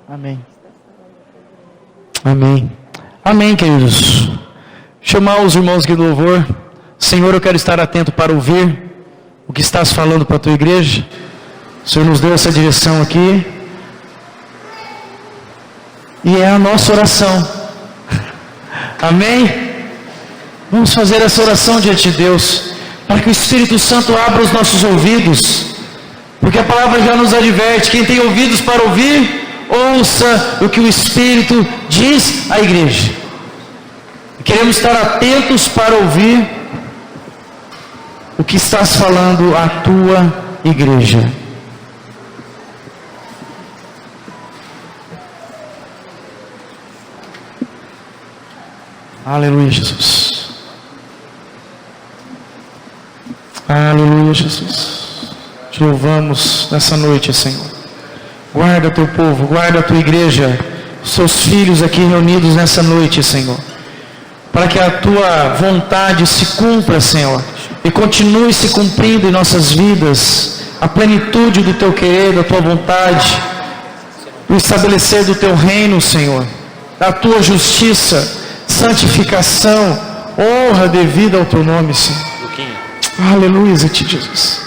Amém. Amém. Amém, queridos. Chamar os irmãos aqui do louvor. Senhor, eu quero estar atento para ouvir o que estás falando para a tua igreja. O Senhor nos deu essa direção aqui. E é a nossa oração. Amém? Vamos fazer essa oração diante de Deus, para que o Espírito Santo abra os nossos ouvidos. Porque a palavra já nos adverte: quem tem ouvidos para ouvir, ouça o que o Espírito diz à igreja. Queremos estar atentos para ouvir o que estás falando à tua igreja. Aleluia, Jesus. Aleluia, Jesus. Te louvamos nessa noite, Senhor. Guarda teu povo, guarda a tua igreja, os seus filhos aqui reunidos nessa noite, Senhor. para que a tua vontade se cumpra, Senhor, e continue se cumprindo em nossas vidas, a plenitude do teu querer, da tua vontade, o estabelecer do teu reino, Senhor, da tua justiça, santificação, honra devida ao teu nome, Senhor. Aleluia a ti, Jesus.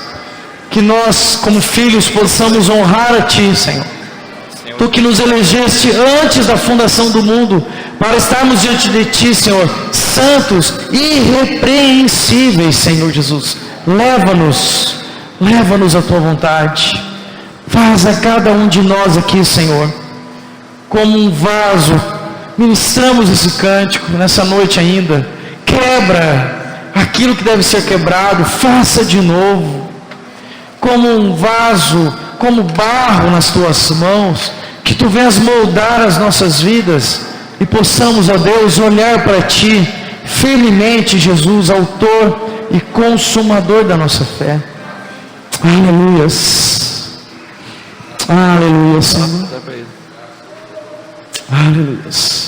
Que nós, como filhos, possamos honrar a ti, Senhor. Tu que nos elegeste antes da fundação do mundo, para estarmos diante de ti, Senhor, santos, irrepreensíveis, Senhor Jesus. Leva-nos à tua vontade. Faz a cada um de nós aqui, Senhor, como um vaso. Ministramos esse cântico nessa noite ainda. Quebra aquilo que deve ser quebrado, faça de novo. Como um vaso, como barro nas tuas mãos, que tu venhas moldar as nossas vidas e possamos, ó Deus, olhar para ti firmemente, Jesus, autor e consumador da nossa fé. Aleluias. Aleluia, Senhor. Aleluias.